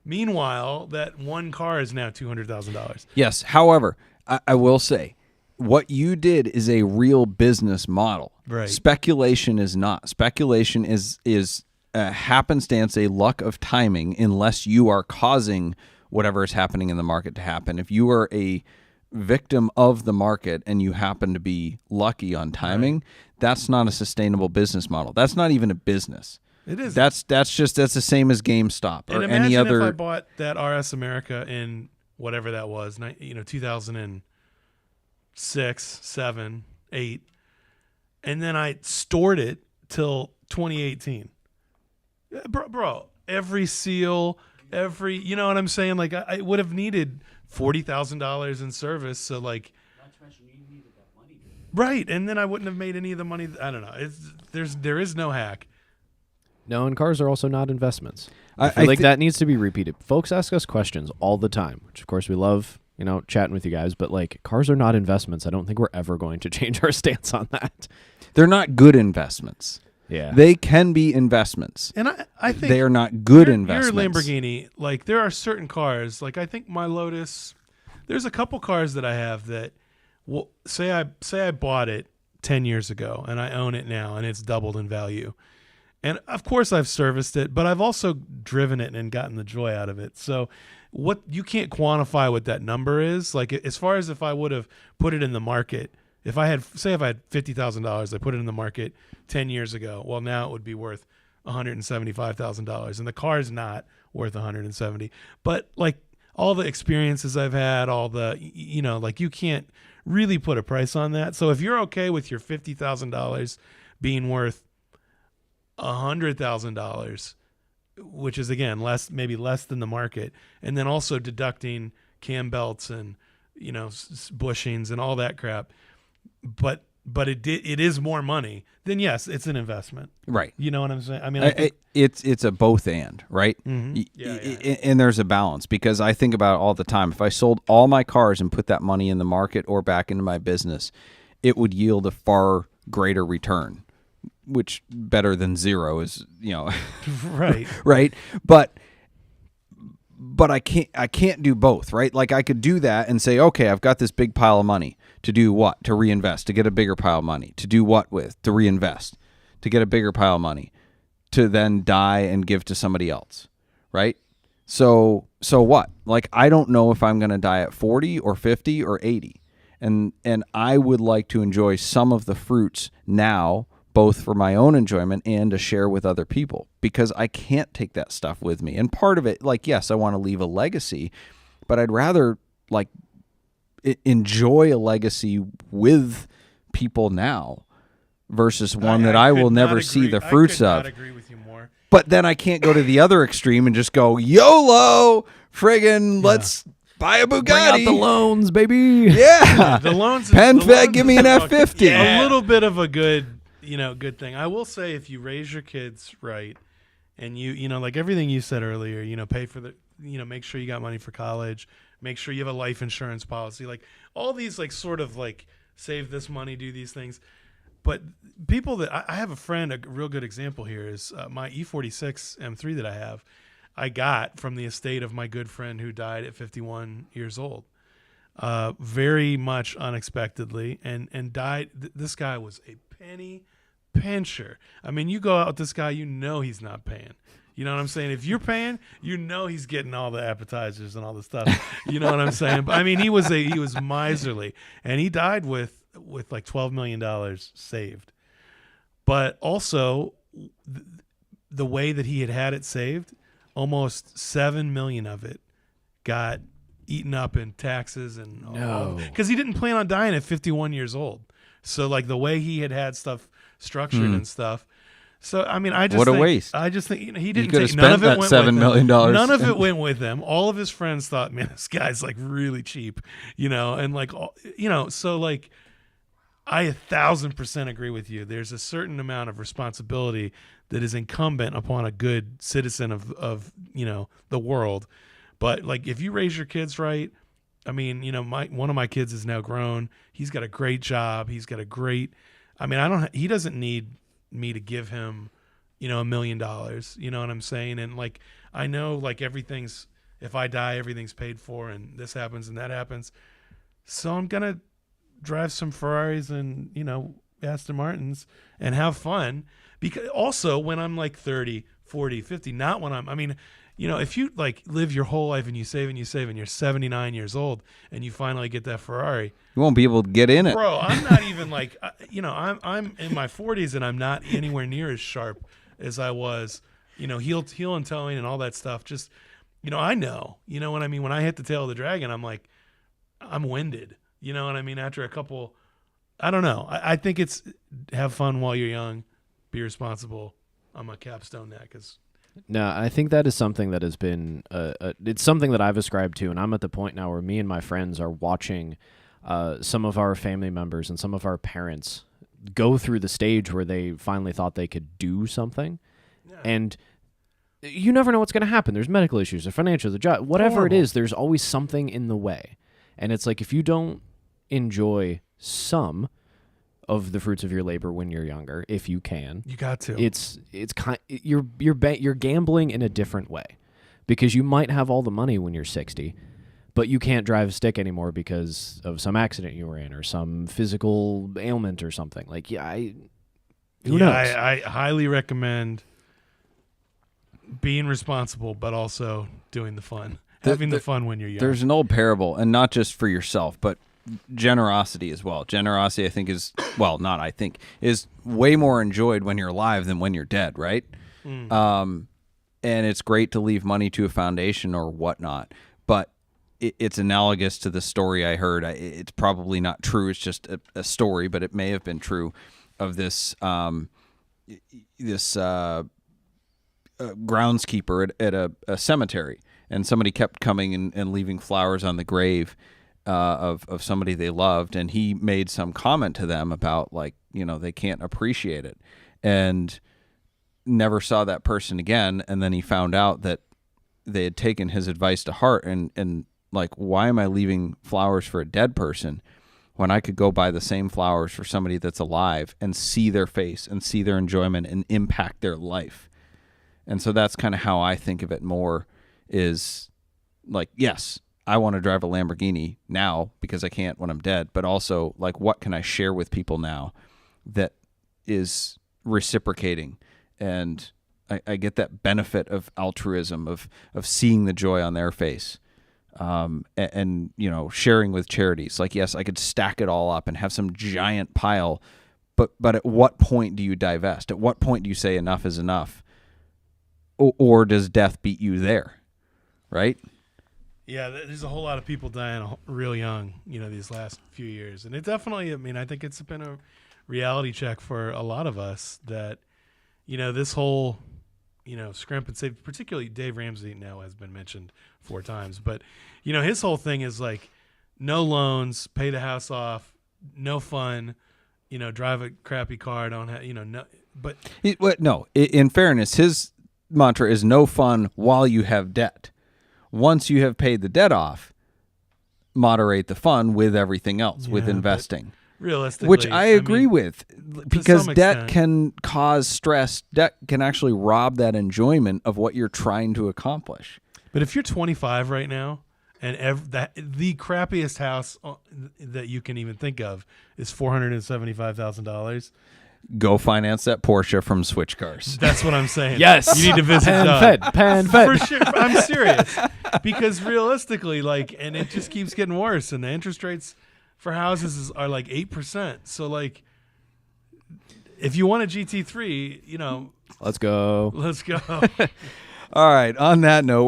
Meanwhile, that one car is now $200,000. Yes. However, I will say, what you did is a real business model. Right. Speculation is not. Speculation is a happenstance, a luck of timing, unless you are causing whatever is happening in the market to happen. If you are a victim of the market and you happen to be lucky on timing, that's not a sustainable business model. That's not even a business. It is. That's the same as GameStop or and any other. If I bought that RS America in whatever that was, 2006, 7, 8, and then I stored it till 2018. Bro, every seal, you know what I'm saying? Like I would have needed $40,000 in service, so like. Not to mention you needed that money. Right, and then I wouldn't have made any of the money. I don't know. There is no hack. No, and cars are also not investments. I feel like that needs to be repeated. Folks ask us questions all the time, which of course we love, chatting with you guys, but like cars are not investments. I don't think we're ever going to change our stance on that. They're not good investments. Yeah. They can be investments. And I think they are not good investments. Your Lamborghini, like there are certain cars, like I think my Lotus, there's a couple cars that I have that say I bought it 10 years ago and I own it now and it's doubled in value. And of course I've serviced it, but I've also driven it and gotten the joy out of it. So what you can't quantify what that number is. Like as far as if I would have put it in the market, if I had $50,000, I put it in the market 10 years ago. Well, now it would be worth $175,000, and the car's not worth $170,000. But like all the experiences I've had, all the like you can't really put a price on that. So if you're okay with your $50,000 being worth $100,000, which is again maybe less than the market, and then also deducting cam belts and bushings and all that crap. But but it is more money, then yes, it's an investment. Right. You know what I'm saying? I mean, I think, It's a both and, right? Yeah. And there's a balance, because I think about it all the time. If I sold all my cars and put that money in the market or back into my business, it would yield a far greater return, which better than zero is, right. right? But I can't do both, right? Like, I could do that and say, okay, I've got this big pile of money to do what? To reinvest, to get a bigger pile of money, to do what with? To reinvest, to get a bigger pile of money, to then die and give to somebody else, right? So what? Like, I don't know if I'm going to die at 40 or 50 or 80. And I would like to enjoy some of the fruits now, both for my own enjoyment and to share with other people, because I can't take that stuff with me. And part of it, like, yes, I want to leave a legacy, but I'd rather like enjoy a legacy with people now versus one that I will never see the fruits I of. could not agree with you more. But then I can't go to the other extreme and just go, YOLO, friggin', let's buy a Bugatti. Bring out the loans, baby. Yeah. The loans. PenFed, give me an F50. A little bit of a good thing. I will say, if you raise your kids right, and you like everything you said earlier, pay for make sure you got money for college, make sure you have a life insurance policy, like all these, like, sort of like save this money, do these things. But people that I have a friend, a real good example here is my E46 M3 that I got from the estate of my good friend who died at 51 years old, very much unexpectedly, and died. This guy was a penny pincher. I mean, you go out with this guy, he's not paying. You know what I'm saying? If you're paying, he's getting all the appetizers and all the stuff. You know what I'm saying? But I mean, he was miserly, and he died with like $12 million saved. But also, the way that he had it saved, almost $7 million of it got eaten up in taxes and because he didn't plan on dying at 51 years old. So like the way he had stuff structured and stuff. So I mean, I just what think, a waste. I just think he didn't could have take none of spent it. that $7 million. None of it went with him. All of his friends thought, man, this guy's like really cheap, and like so like I 1,000% agree with you. There's a certain amount of responsibility that is incumbent upon a good citizen of the world. But like if you raise your kids right, I mean, one of my kids is now grown. He's got a great job. He's got a great. I mean, he doesn't need me to give him, $1 million. You know what I'm saying? And like I know, like if I die, everything's paid for, and this happens and that happens. So I'm gonna drive some Ferraris and Aston Martins and have fun. Because also when I'm like 30, 40, 50, not when if you like live your whole life and you save and you're 79 years old and you finally get that Ferrari, You won't be able to get in it. bro, I'm not even like, I'm in my 40s and I'm not anywhere near as sharp as I was, heel and towing and all that stuff. Just, I know, what I mean? When I hit the tail of the dragon, I'm like, I'm winded. You know what I mean? After a couple, I don't know. I think it's have fun while you're young, be responsible. I'm a capstone that because. No, I think that is something that has been, it's something that I've ascribed to, and I'm at the point now where me and my friends are watching some of our family members and some of our parents go through the stage where they finally thought they could do something, and you never know what's going to happen. There's medical issues, there's financial, the job, whatever it is, there's always something in the way. And it's like if you don't enjoy some of the fruits of your labor when you're younger, if you can, You got to. you're gambling in a different way, because you might have all the money when you're 60, but you can't drive a stick anymore because of some accident you were in or some physical ailment or something. Like, who knows? I highly recommend being responsible, but also doing the fun. Having the fun when you're young. There's an old parable, and not just for yourself, but generosity as well. Generosity, I think, is way more enjoyed when you're alive than when you're dead, right? And it's great to leave money to a foundation or whatnot, but it's analogous to the story I heard. It's probably not true. It's just a story, but it may have been true of this groundskeeper at a cemetery, and somebody kept coming and leaving flowers on the grave. of somebody they loved, and he made some comment to them about, like, they can't appreciate it, and never saw that person again. And then he found out that they had taken his advice to heart, and like, why am I leaving flowers for a dead person when I could go buy the same flowers for somebody that's alive and see their face and see their enjoyment and impact their life? And so that's kind of how I think of it more, is like, yes, I want to drive a Lamborghini now because I can't when I'm dead, but also, like, what can I share with people now that is reciprocating? And I get that benefit of altruism, of seeing the joy on their face, and sharing with charities. Like, yes, I could stack it all up and have some giant pile, but at what point do you divest? At what point do you say enough is enough? Or does death beat you there, right? Yeah, there's a whole lot of people dying real young, these last few years. And it definitely, I think it's been a reality check for a lot of us that, this whole, scrimp and save, particularly Dave Ramsey now has been mentioned 4 times. But, his whole thing is like, no loans, pay the house off, no fun, drive a crappy car, don't have, no. But in fairness, his mantra is no fun while you have debt. Once you have paid the debt off, moderate the fun with everything else, with investing. Realistically, which I agree with, because debt extent can cause stress. Debt can actually rob that enjoyment of what you're trying to accomplish. But if you're 25 right now, and the crappiest house that you can even think of is $475,000. Go finance that Porsche from Switch Cars. That's what I'm saying. Yes. You need to visit Pan Fed. For sure. I'm serious. Because realistically, and it just keeps getting worse, and the interest rates for houses are like 8%. So, like, if you want a GT3, Let's go. let's go. All right. On that note,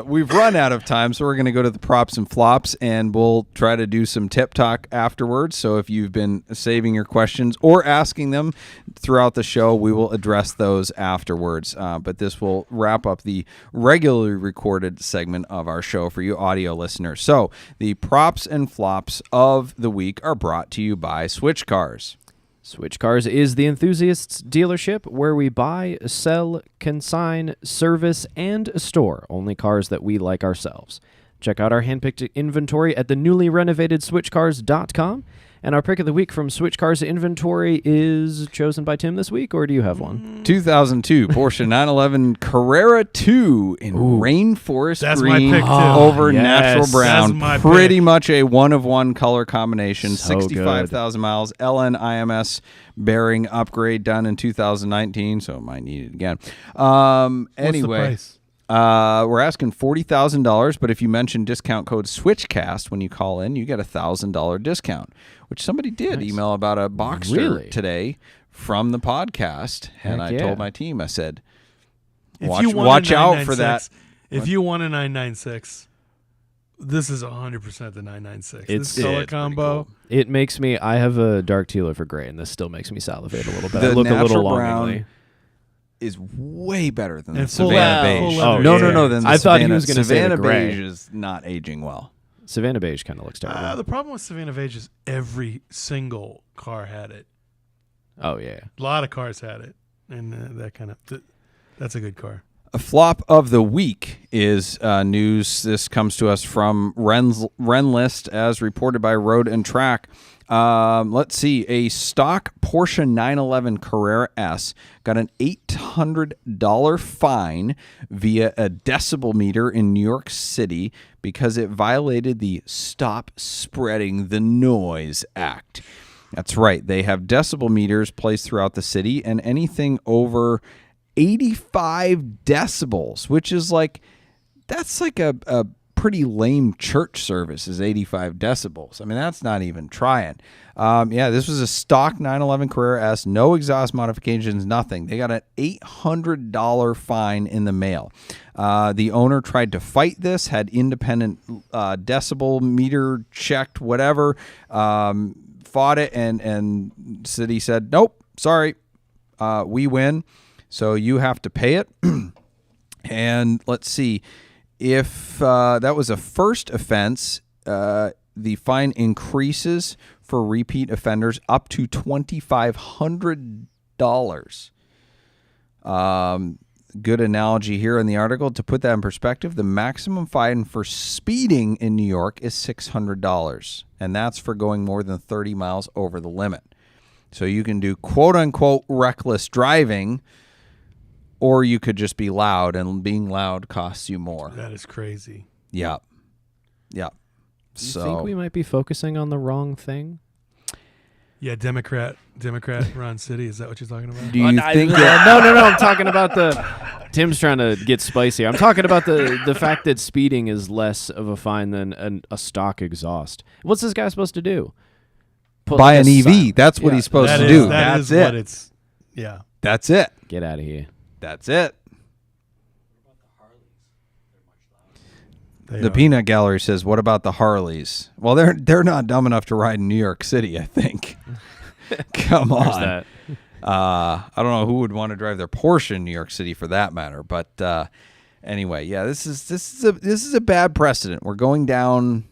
we've run out of time, so we're going to go to the props and flops, and we'll try to do some tip talk afterwards. So if you've been saving your questions or asking them throughout the show, we will address those afterwards. But this will wrap up the regularly recorded segment of our show for you audio listeners. So the props and flops of the week are brought to you by Switch Cars. Switch Cars is the enthusiasts dealership where we buy, sell, consign, service, and store only cars that we like ourselves. Check out our handpicked inventory at the newly renovated switchcars.com. And our pick of the week from Switch Cars inventory is chosen by Tim this week, or do you have one? 2002 Porsche 911 Carrera 2 in rainforest That's my green pick, too. over Yes. natural brown. That's my Pretty pick. much a one-of-one color combination. So 65,000 miles. LN IMS bearing upgrade done in 2019, so it might need it again. What's the Anyway. price? We're asking $40,000, but if you mention discount code SWITCHCAST when you call in, you get a $1,000 discount, which somebody did email about a Boxster today from the podcast. And I told my team, I said, watch out for that. If you want a 996, this is 100% the 996. This color combo. cool. It makes me, I have a dark teal for gray, and this still makes me salivate a little bit. The I look a little natural brown longingly. is way better than the And full Savannah leather, beige. full leather. No. Then the I thought he Savannah- was gonna say the Savannah gray. beige is not aging well. Savannah beige kind of looks terrible. The problem with Savannah Beige is every single car had it. Oh, yeah. A lot of cars had it, and that's a good car. A flop of the week is news. This comes to us from Renlist, as reported by Road and Track. Let's see. A stock Porsche 911 Carrera S got an $800 fine via a decibel meter in New York City because it violated the Stop Spreading the Noise Act. That's right. They have decibel meters placed throughout the city, and anything over 85 decibels, which is that's like a pretty lame church service, is 85 decibels. I mean, that's not even trying. This was a stock 911 Carrera S, no exhaust modifications, nothing. They got an $800 fine in the mail. The owner tried to fight this, had independent decibel meter checked, whatever, fought it, and city said, nope, sorry, we win. So you have to pay it. And let's see, if that was a first offense, the fine increases for repeat offenders up to $2,500. Good analogy here in the article. To put that in perspective, the maximum fine for speeding in New York is $600, and that's for going more than 30 miles over the limit. So you can do quote-unquote reckless driving, or you could just be loud, and being loud costs you more. That is crazy. Yeah. Do you think we might be focusing on the wrong thing? Yeah, Democrat-run city. Is that what you're talking about? Do you think no, I'm talking about Tim's trying to get spicy. I'm talking about the fact that speeding is less of a fine than a stock exhaust. What's this guy supposed to do? Buy an EV. That's what he's supposed to do. That's it. What it's. Yeah. That's it. Get out of here. That's it. They The are. Peanut Gallery says, "What about the Harleys?" Well, they're not dumb enough to ride in New York City, I think. Come There's on. that. I don't know who would want to drive their Porsche in New York City for that matter, but anyway, yeah, this is a bad precedent. We're going down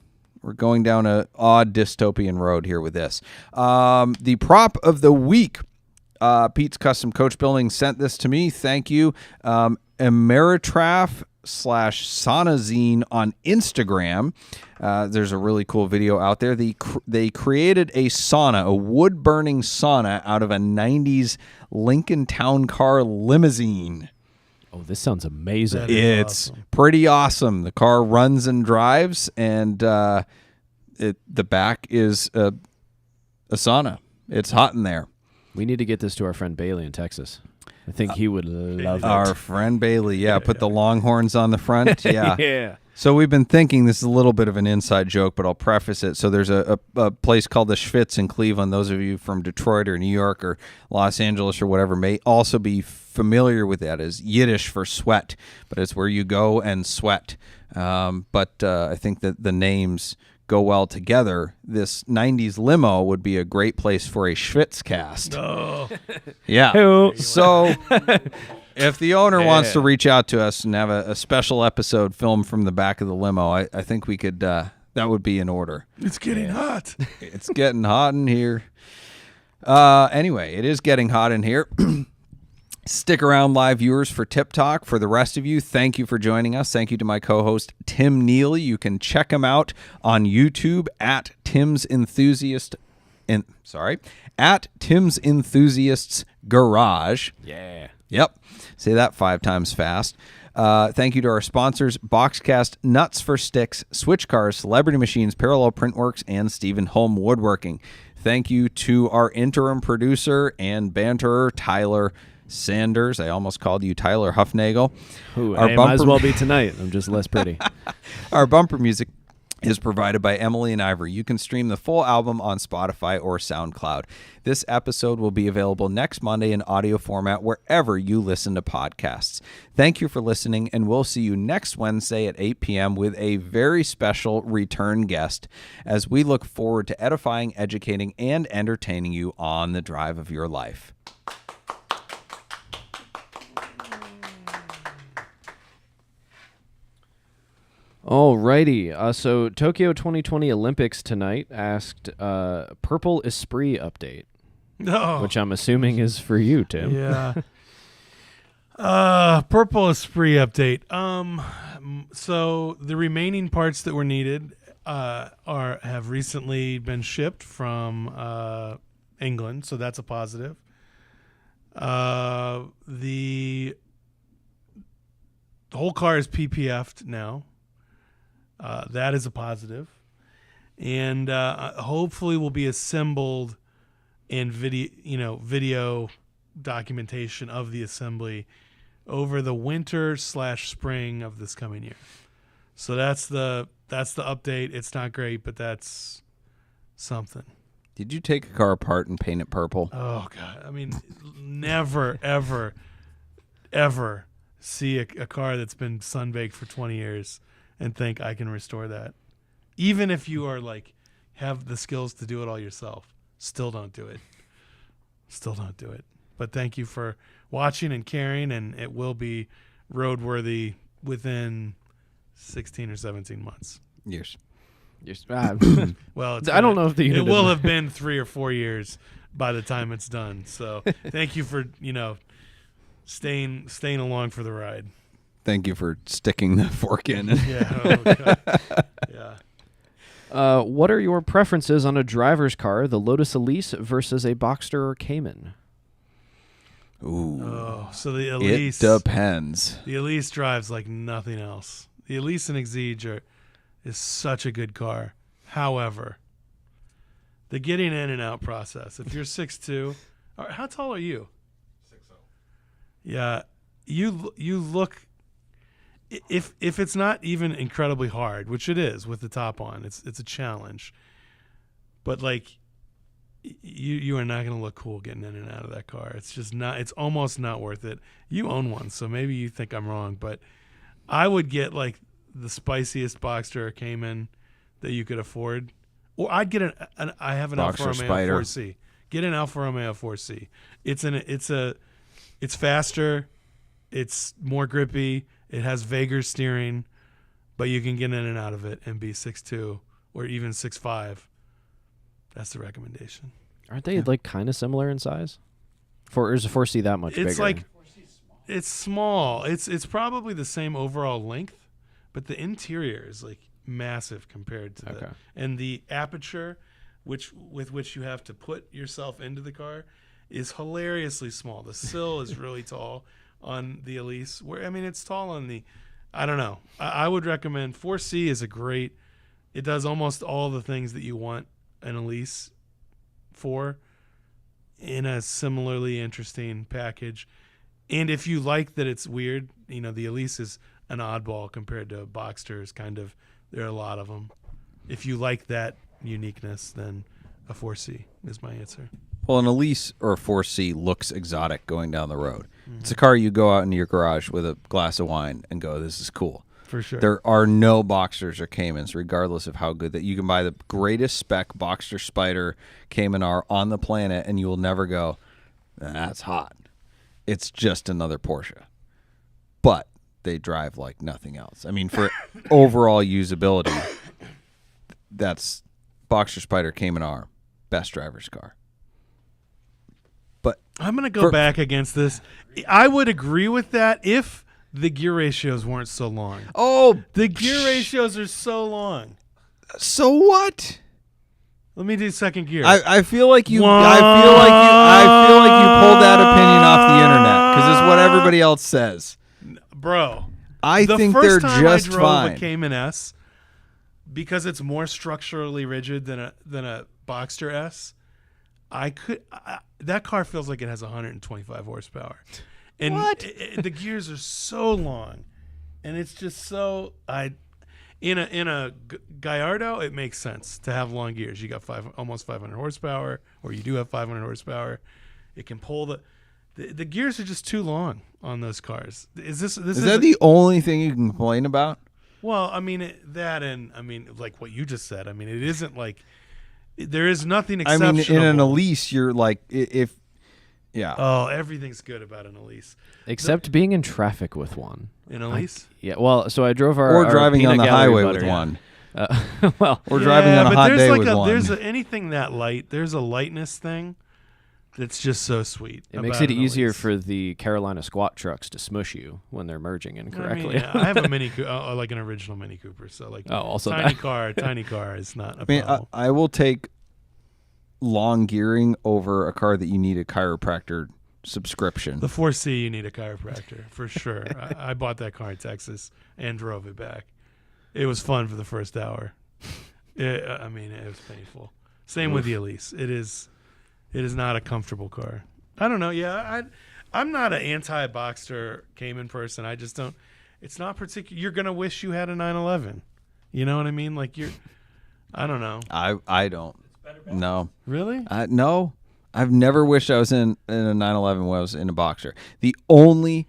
a odd dystopian road here with this. The prop of the week, Pete's Custom Coach Building sent this to me. Thank you, Ameritraf /Saunazine on Instagram. There's a really cool video out there. They created a sauna, a wood-burning sauna out of a 90s Lincoln Town Car limousine. Oh, this sounds amazing. That is It's awesome. pretty awesome. The car runs and drives, and the back is a sauna. It's hot in there. We need to get this to our friend Bailey in Texas. I think he would love it. Our friend Bailey, put the Longhorns on the front. Yeah. Yeah. So we've been thinking, this is a little bit of an inside joke, but I'll preface it. So there's a place called the Schwitz in Cleveland. Those of you from Detroit or New York or Los Angeles or whatever may also be familiar with that as Yiddish for sweat, but it's where you go and sweat. But I think that the names go well together. This 90s limo would be a great place for a Schwitz cast. Oh, Yeah. Hey-o. So if the owner wants to reach out to us and have a special episode filmed from the back of the limo, I think we could, that would be in order. it's getting hot. It's getting hot in here. Anyway, it is getting hot in here. Stick around, live viewers, for Tip Talk. For the rest of you, thank you for joining us. Thank you to my co-host, Tim Neely. You can check him out on YouTube at Tim's Enthusiasts Garage. Yeah. Yep. Say that 5 times fast. Thank you to our sponsors, Boxcast, Nuts for Sticks, Switch Cars, Celebrity Machines, Parallel Printworks, and Stephen Holm Woodworking. Thank you to our interim producer and banterer, Tyler Sanders. I almost called you Tyler Huffnagel. Ooh, Our it might as bumper- well be tonight. I'm just less pretty. Our bumper music is provided by Emily and Ivory. You can stream the full album on Spotify or SoundCloud. This episode will be available next Monday in audio format wherever you listen to podcasts. Thank you for listening, and we'll see you next Wednesday at 8 p.m. with a very special return guest as we look forward to edifying, educating, and entertaining you on the drive of your life. Alrighty. So Tokyo 2020 Olympics tonight asked Purple Esprit update, No. which I'm assuming is for you, Tim. Yeah. Purple Esprit update. So the remaining parts that were needed have recently been shipped from England, so that's a positive. The whole car is PPF'd now. That is a positive, and hopefully will be assembled in video documentation of the assembly over the winter/spring of this coming year. So that's the update. It's not great, but that's something. Did you take a car apart and paint it purple? Oh God! I mean, never, ever, ever see a car that's been sunbaked for 20 years and think I can restore that. Even if you are have the skills to do it all yourself, still don't do it. Still don't do it. But thank you for watching and caring, and it will be roadworthy within 16 or 17 months. Years. Well, I don't know if the unit it will is- have been 3 or 4 years by the time it's done. So thank you for staying along for the ride. Thank you for sticking the fork in. Yeah. Oh, God. Yeah. What are your preferences on a driver's car, the Lotus Elise versus a Boxster or Cayman? Ooh. Oh, so the It Elise. depends. The Elise drives like nothing else. The Elise and Exige is such a good car. However, the getting in and out process. If you're 6'2", how tall are you? 6'0". Yeah, you look. If it's not even incredibly hard, which it is with the top on, it's a challenge. But like, you are not going to look cool getting in and out of that car. It's just not. It's almost not worth it. You own one, so maybe you think I'm wrong, but I would get like the spiciest Boxster or Cayman that you could afford, or I'd get I have an Alfa Boxster Romeo Spider. 4C. Get an Alfa Romeo 4C. It's faster, it's more grippy, it has Vager steering, but you can get in and out of it and be 6'2" or even 6'5". That's the recommendation. Aren't they like kind of similar in size? Or is a 4C that much bigger? It's like it's small. It's probably the same overall length, but the interior is like massive compared to Okay. and the aperture with which you have to put yourself into the car is hilariously small. The sill is really tall on the Elise. It's tall on the I don't know. I would recommend 4C is a great. It does almost all the things that you want an Elise for in a similarly interesting package. And if you like that it's weird, the Elise is an oddball compared to Boxsters. Kind of, there are a lot of them. If you like that uniqueness, then a 4C is my answer. Well, an Elise or a 4C looks exotic going down the road. It's a car you go out into your garage with a glass of wine and go, this is cool. For sure. There are no Boxsters or Caymans, regardless of how good that you can buy the greatest spec Boxster Spider Cayman R on the planet, and you will never go, that's hot. It's just another Porsche. But they drive like nothing else. For overall usability, that's Boxster Spider Cayman R, best driver's car. But I'm going to go back against this. I would agree with that if the gear ratios weren't so long. The gear ratios are so long. So what? Let me do second gear. I feel like you. I feel like you pulled that opinion off the internet because it's what everybody else says. Bro, I think first they're time just I drove fine. a Cayman S, because it's more structurally rigid than a Boxster S. That car feels like it has 125 horsepower, and the gears are so long, and it's just so in a Gallardo, it makes sense to have long gears. You got almost 500 horsepower, or you do have 500 horsepower. It can pull the gears are just too long on those cars. Is that the only thing you can complain about? Well, like what you just said. It isn't like there is nothing exceptional. In an Elise, you're like yeah. Oh, everything's good about an Elise. Except being in traffic with one. An Elise? Yeah, well, so I drove our Or driving peanut on the gallery highway butter. with one. Well, Or driving on a hot day with one. There's anything that light. There's a lightness thing that's just so sweet. it makes it easier for the Carolina squat trucks to smush you when they're merging incorrectly. I have a Mini Cooper, like an original Mini Cooper. So like, also tiny that. car is not a problem. I will take long gearing over a car that you need a chiropractor subscription. The 4C, you need a chiropractor for sure. I bought that car in Texas and drove it back. It was fun for the first hour. It was painful. Same with the Elise. It is not a comfortable car. I don't know. Yeah, I'm not an anti-Boxster Cayman person. I just don't. It's not particular. You're gonna wish you had a 911. You know what I mean? Like I don't know. I don't. No. Really? No. I've never wished I was in a 911 when I was in a Boxster. The only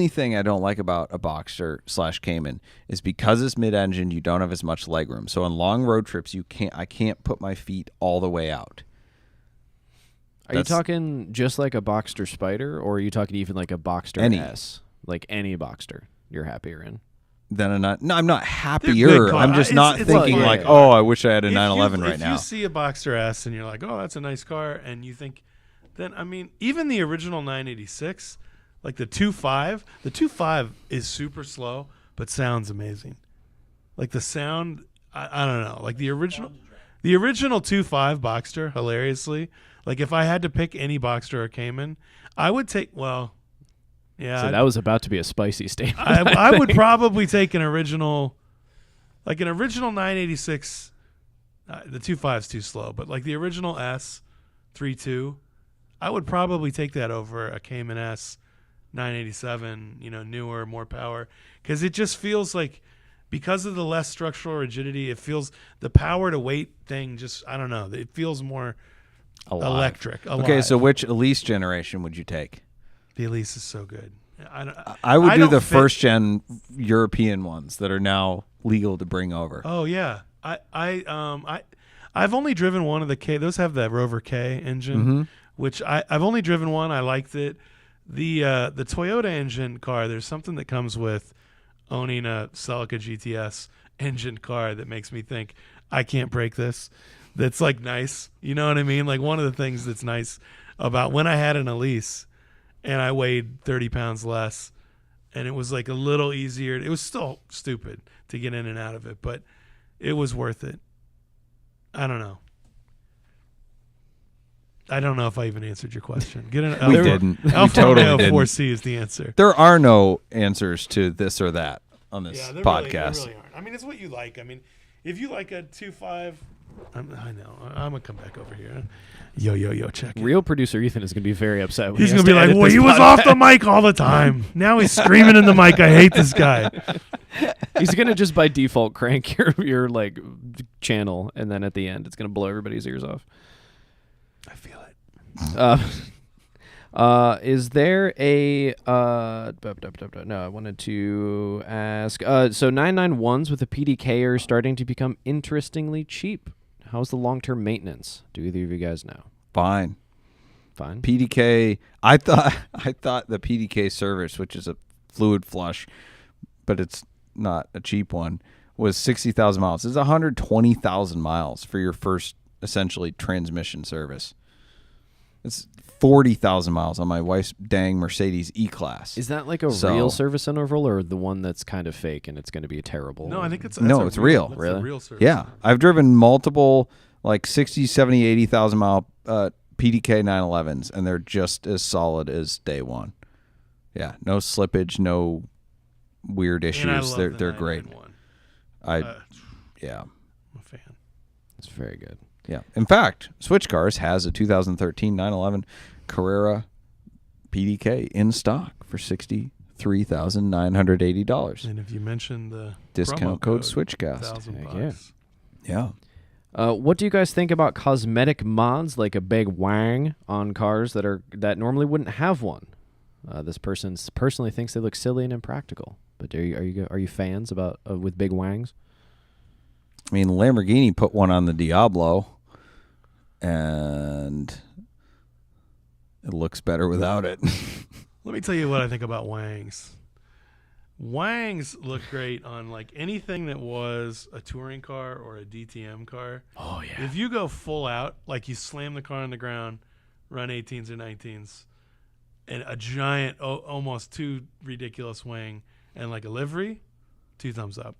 thing I don't like about a Boxster / Cayman is because it's mid-engine, you don't have as much legroom. So on long road trips, I can't put my feet all the way out. Are you talking just like a Boxster Spider, or are you talking even like a Boxster Any. S? Like any Boxster you're happier in? than a no. I'm not They're happier. good cars. I'm just not It's thinking fine. like, oh, I wish I had a If 911 you, right if now. you see a Boxster S and you're like, oh, that's a nice car, and you think, then I mean, even the original 986, like the 2.5 is super slow, but sounds amazing. Like the sound, I don't know. Like the original 2.5 Boxster, hilariously, like if I had to pick any Boxster or Cayman, I would take. Well, yeah, So that was about to be a spicy statement. I would probably take an original 986. The 2.5 is too slow, but like the original S 3.2, I would probably take that over a Cayman S 987. Newer, more power, because it just feels like, because of the less structural rigidity, it feels the power to weight thing. Just I don't know. It feels more electric. Okay, alive. so which Elise generation would you take? The Elise is so good. I would do don't the fit- first gen European ones that are now legal to bring over. Oh yeah, I've only driven one of the K. Those have the Rover K engine, which I've only driven one. I liked it. The Toyota engine car. There's something that comes with owning a Celica GTS engine car that makes me think I can't break this. That's like nice. You know what I mean? Like one of the things that's nice about when I had an Elise and I weighed 30 pounds less, and it was like a little easier. It was still stupid to get in and out of it, but it was worth it. I don't know. I don't know if I even answered your question. We didn't. We Alfa totally Romeo didn't. 4C is the answer. There are no answers to this or that on this Yeah, there podcast. really aren't. I mean, it's what you like. I mean, if you like a 2.5, I know. I'm going to come back over here. Yo, check it. Real producer Ethan is going to be very upset. When He's he going has to be like, edit well, this he was podcast." off the mic all the time. Now he's screaming in the mic. I hate this guy. He's going to just by default crank your like channel, and then at the end, it's going to blow everybody's ears off. I feel it. Is there a no, I wanted to ask so 991s with a PDK are starting to become interestingly cheap. How's the long-term maintenance? Do either of you guys know? Fine. PDK, I thought the PDK service, which is a fluid flush, but it's not a cheap one, was 60,000 miles. It's 120,000 miles for your first essentially transmission service. It's 40,000 miles on my wife's dang Mercedes E-Class. is that like a real service interval, or the one that's kind of fake and it's going to be terrible? No, I think it's No, it's real. That's Really? a real service. Yeah, I've driven multiple like 60, 70, 80,000 mile PDK 911s, and they're just as solid as day one. Yeah, no slippage, no weird issues. And I love They're the great. 991. Yeah. I'm a fan. It's very good. Yeah. In fact, Switch Cars has a 2013 911 Carrera PDK in stock for $63,980. And if you mention the Discount promo code SwitchCast. $1,000. Yeah. Yeah. What do you guys think about cosmetic mods like a big wang on cars that normally wouldn't have one? This person personally thinks they look silly and impractical. But are you fans about with big wangs? I mean, Lamborghini put one on the Diablo, and it looks better without it. Let me tell you what I think about wangs. Wangs look great on like anything that was a touring car or a DTM car. Oh yeah. If you go full out, like you slam the car on the ground, run 18s or 19s, and a giant, almost too ridiculous wing, and like a livery, 2 thumbs up.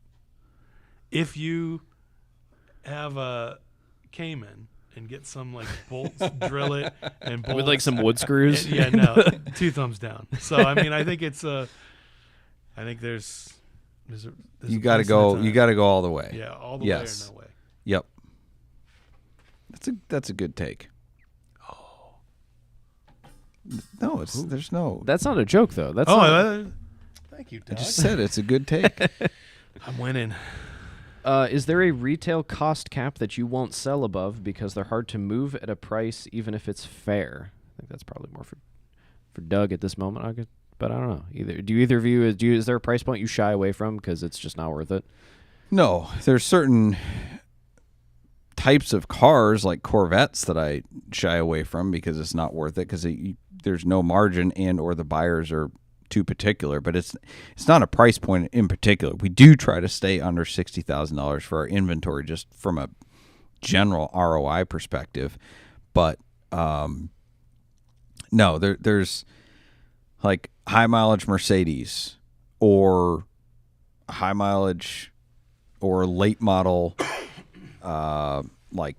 If you have a Cayman and get some like bolts, drill it, and bolts With like some wood screws. yeah, no, 2 thumbs down. So I mean, I think it's I think there's You got to go. You got to go all the way. yeah, all the Yes. way or no way. Yep. That's a good take. Oh, No, there's no. That's not a joke though. That's thank you, I Doug. just said it's a good take. I'm winning. Is there a retail cost cap that you won't sell above because they're hard to move at a price even if it's fair? I think that's probably more for Doug at this moment. But I don't know. Either of you is there a price point you shy away from because it's just not worth it? No, there's certain types of cars like Corvettes that I shy away from because it's not worth it because there's no margin and or the buyers are too particular, but it's not a price point in particular. We do try to stay under $60,000 for our inventory, just from a general ROI perspective. But no, there's like high mileage Mercedes or high mileage or late model like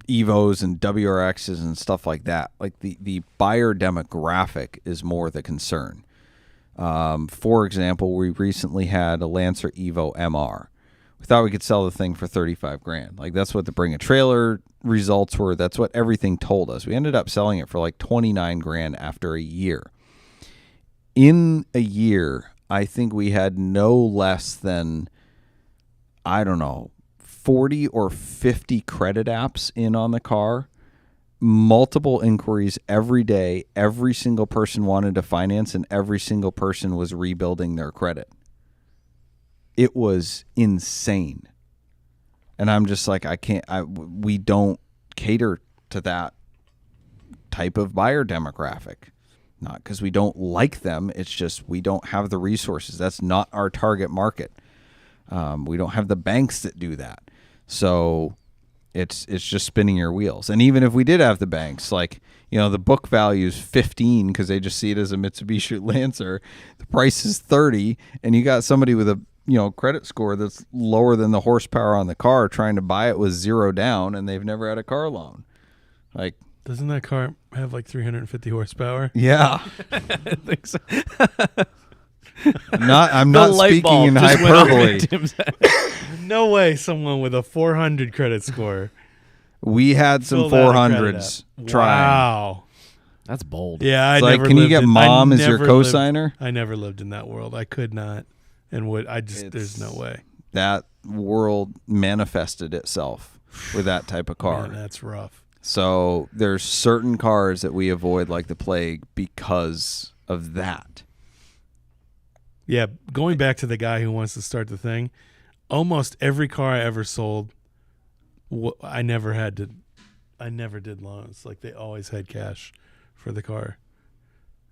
Evos and WRXs and stuff like that. Like the buyer demographic is more the concern. For example, we recently had a Lancer Evo MR. We thought we could sell the thing for $35,000. Like, that's what the Bring a Trailer results were. That's what everything told us. We ended up selling it for like $29,000 after a year. In a year, I think we had no less than, I don't know, 40 or 50 credit apps in on the car, multiple inquiries every day. Every single person wanted to finance, and every single person was rebuilding their credit. It was insane. And I'm just like, we don't cater to that type of buyer demographic. Not because we don't like them. It's just we don't have the resources. That's not our target market. We don't have the banks that do that. So it's just spinning your wheels. And even if we did have the banks, like, the book value is 15 because they just see it as a Mitsubishi Lancer. The price is 30, and you got somebody with a credit score that's lower than the horsepower on the car trying to buy it with zero down, and they've never had a car loan. Like, doesn't that car have like 350 horsepower? Yeah. I think so. I'm not speaking in hyperbole. No way someone with a 400 credit score. We had some Fill that 400s credit trying. Wow. That's bold. Yeah, I It's like, never can you lived get in- mom I as your never cosigner? I never lived in that world. I could not, and would. There's no way. That world manifested itself with that type of car. Man, that's rough. So there's certain cars that we avoid like the plague because of that. Yeah, going back to the guy who wants to start the thing, almost every car I ever sold, I never did loans. Like, they always had cash for the car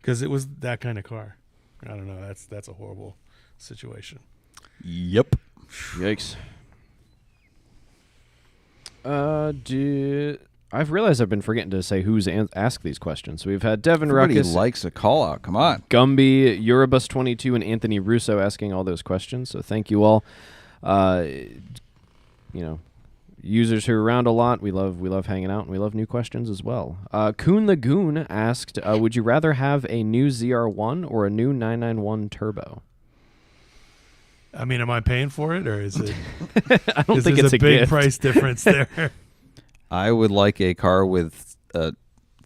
because it was that kind of car. I don't know. That's a horrible situation. Yep. Yikes. I've realized I've been forgetting to say who's asked these questions. So we've had Devin Everybody Ruckus, likes a call out. Come on. Gumby, Eurobus22, and Anthony Russo asking all those questions. So thank you all. Users who are around a lot. We love hanging out, and we love new questions as well. Coon the Goon asked, would you rather have a new ZR1 or a new 991 Turbo? I mean, am I paying for it, or is it? I don't think it's a big gift. price difference there. I would like a car with a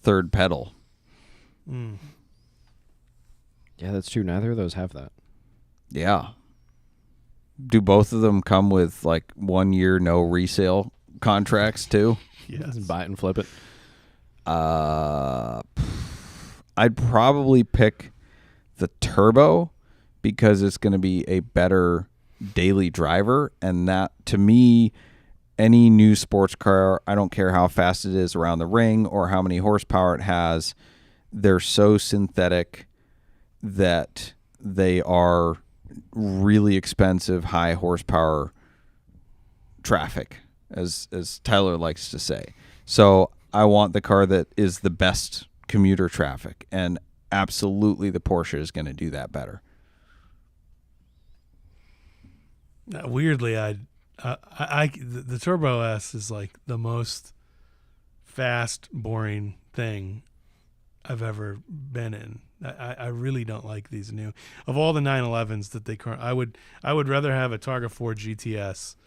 third pedal. Mm. Yeah, that's true. Neither of those have that. Yeah. Do both of them come with like 1 year no resale contracts too? Yes. Buy it and flip it. I'd probably pick the turbo because it's going to be a better daily driver, and that, to me, any new sports car, I don't care how fast it is around the ring or how many horsepower it has, they're so synthetic that they are really expensive, high horsepower traffic, as Tyler likes to say. So I want the car that is the best commuter traffic, and absolutely the Porsche is going to do that better. Weirdly, the Turbo S is like the most fast, boring thing I've ever been in. I really don't like these new. Of all the 911s that they current, I would rather have a Targa 4 GTS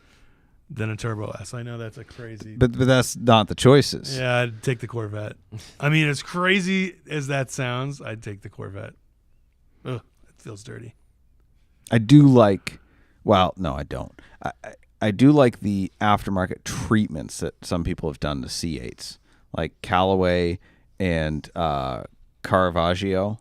than a Turbo S. I know that's a crazy, But that's not the choices. yeah, I'd take the Corvette. I mean, as crazy as that sounds, I'd take the Corvette. Ugh, it feels dirty. I do like, well, no, I don't. I do like the aftermarket treatments that some people have done to C8s, like Callaway and Caravaggio,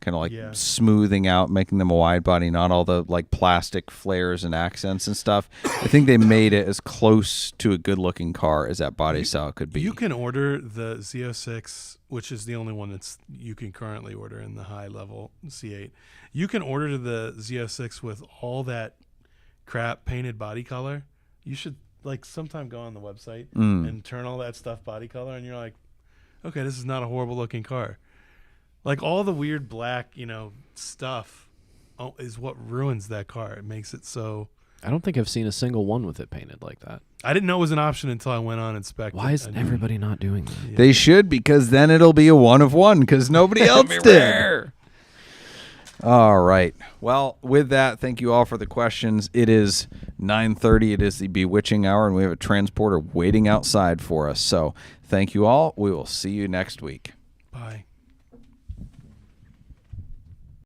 kind of like Yeah. smoothing out, making them a wide body, not all the like plastic flares and accents and stuff. I think they made it as close to a good looking car as that body style could be. You can order the Z06, which is the only one that's you can currently order in the high level C8. You can order the Z06 with all that crap painted body color. You should like sometime go on the website and turn all that stuff body color, and you're like, okay, this is not a horrible looking car. Like all the weird black, stuff is what ruins that car. It makes it so. I don't think I've seen a single one with it painted like that. I didn't know it was an option until I went on and inspected. Why is everybody not doing that? Yeah. They should, because then it'll be a one of one because nobody else did. All right. Well, with that, thank you all for the questions. It is 9:30. It is the bewitching hour, and we have a transporter waiting outside for us. So thank you all. We will see you next week.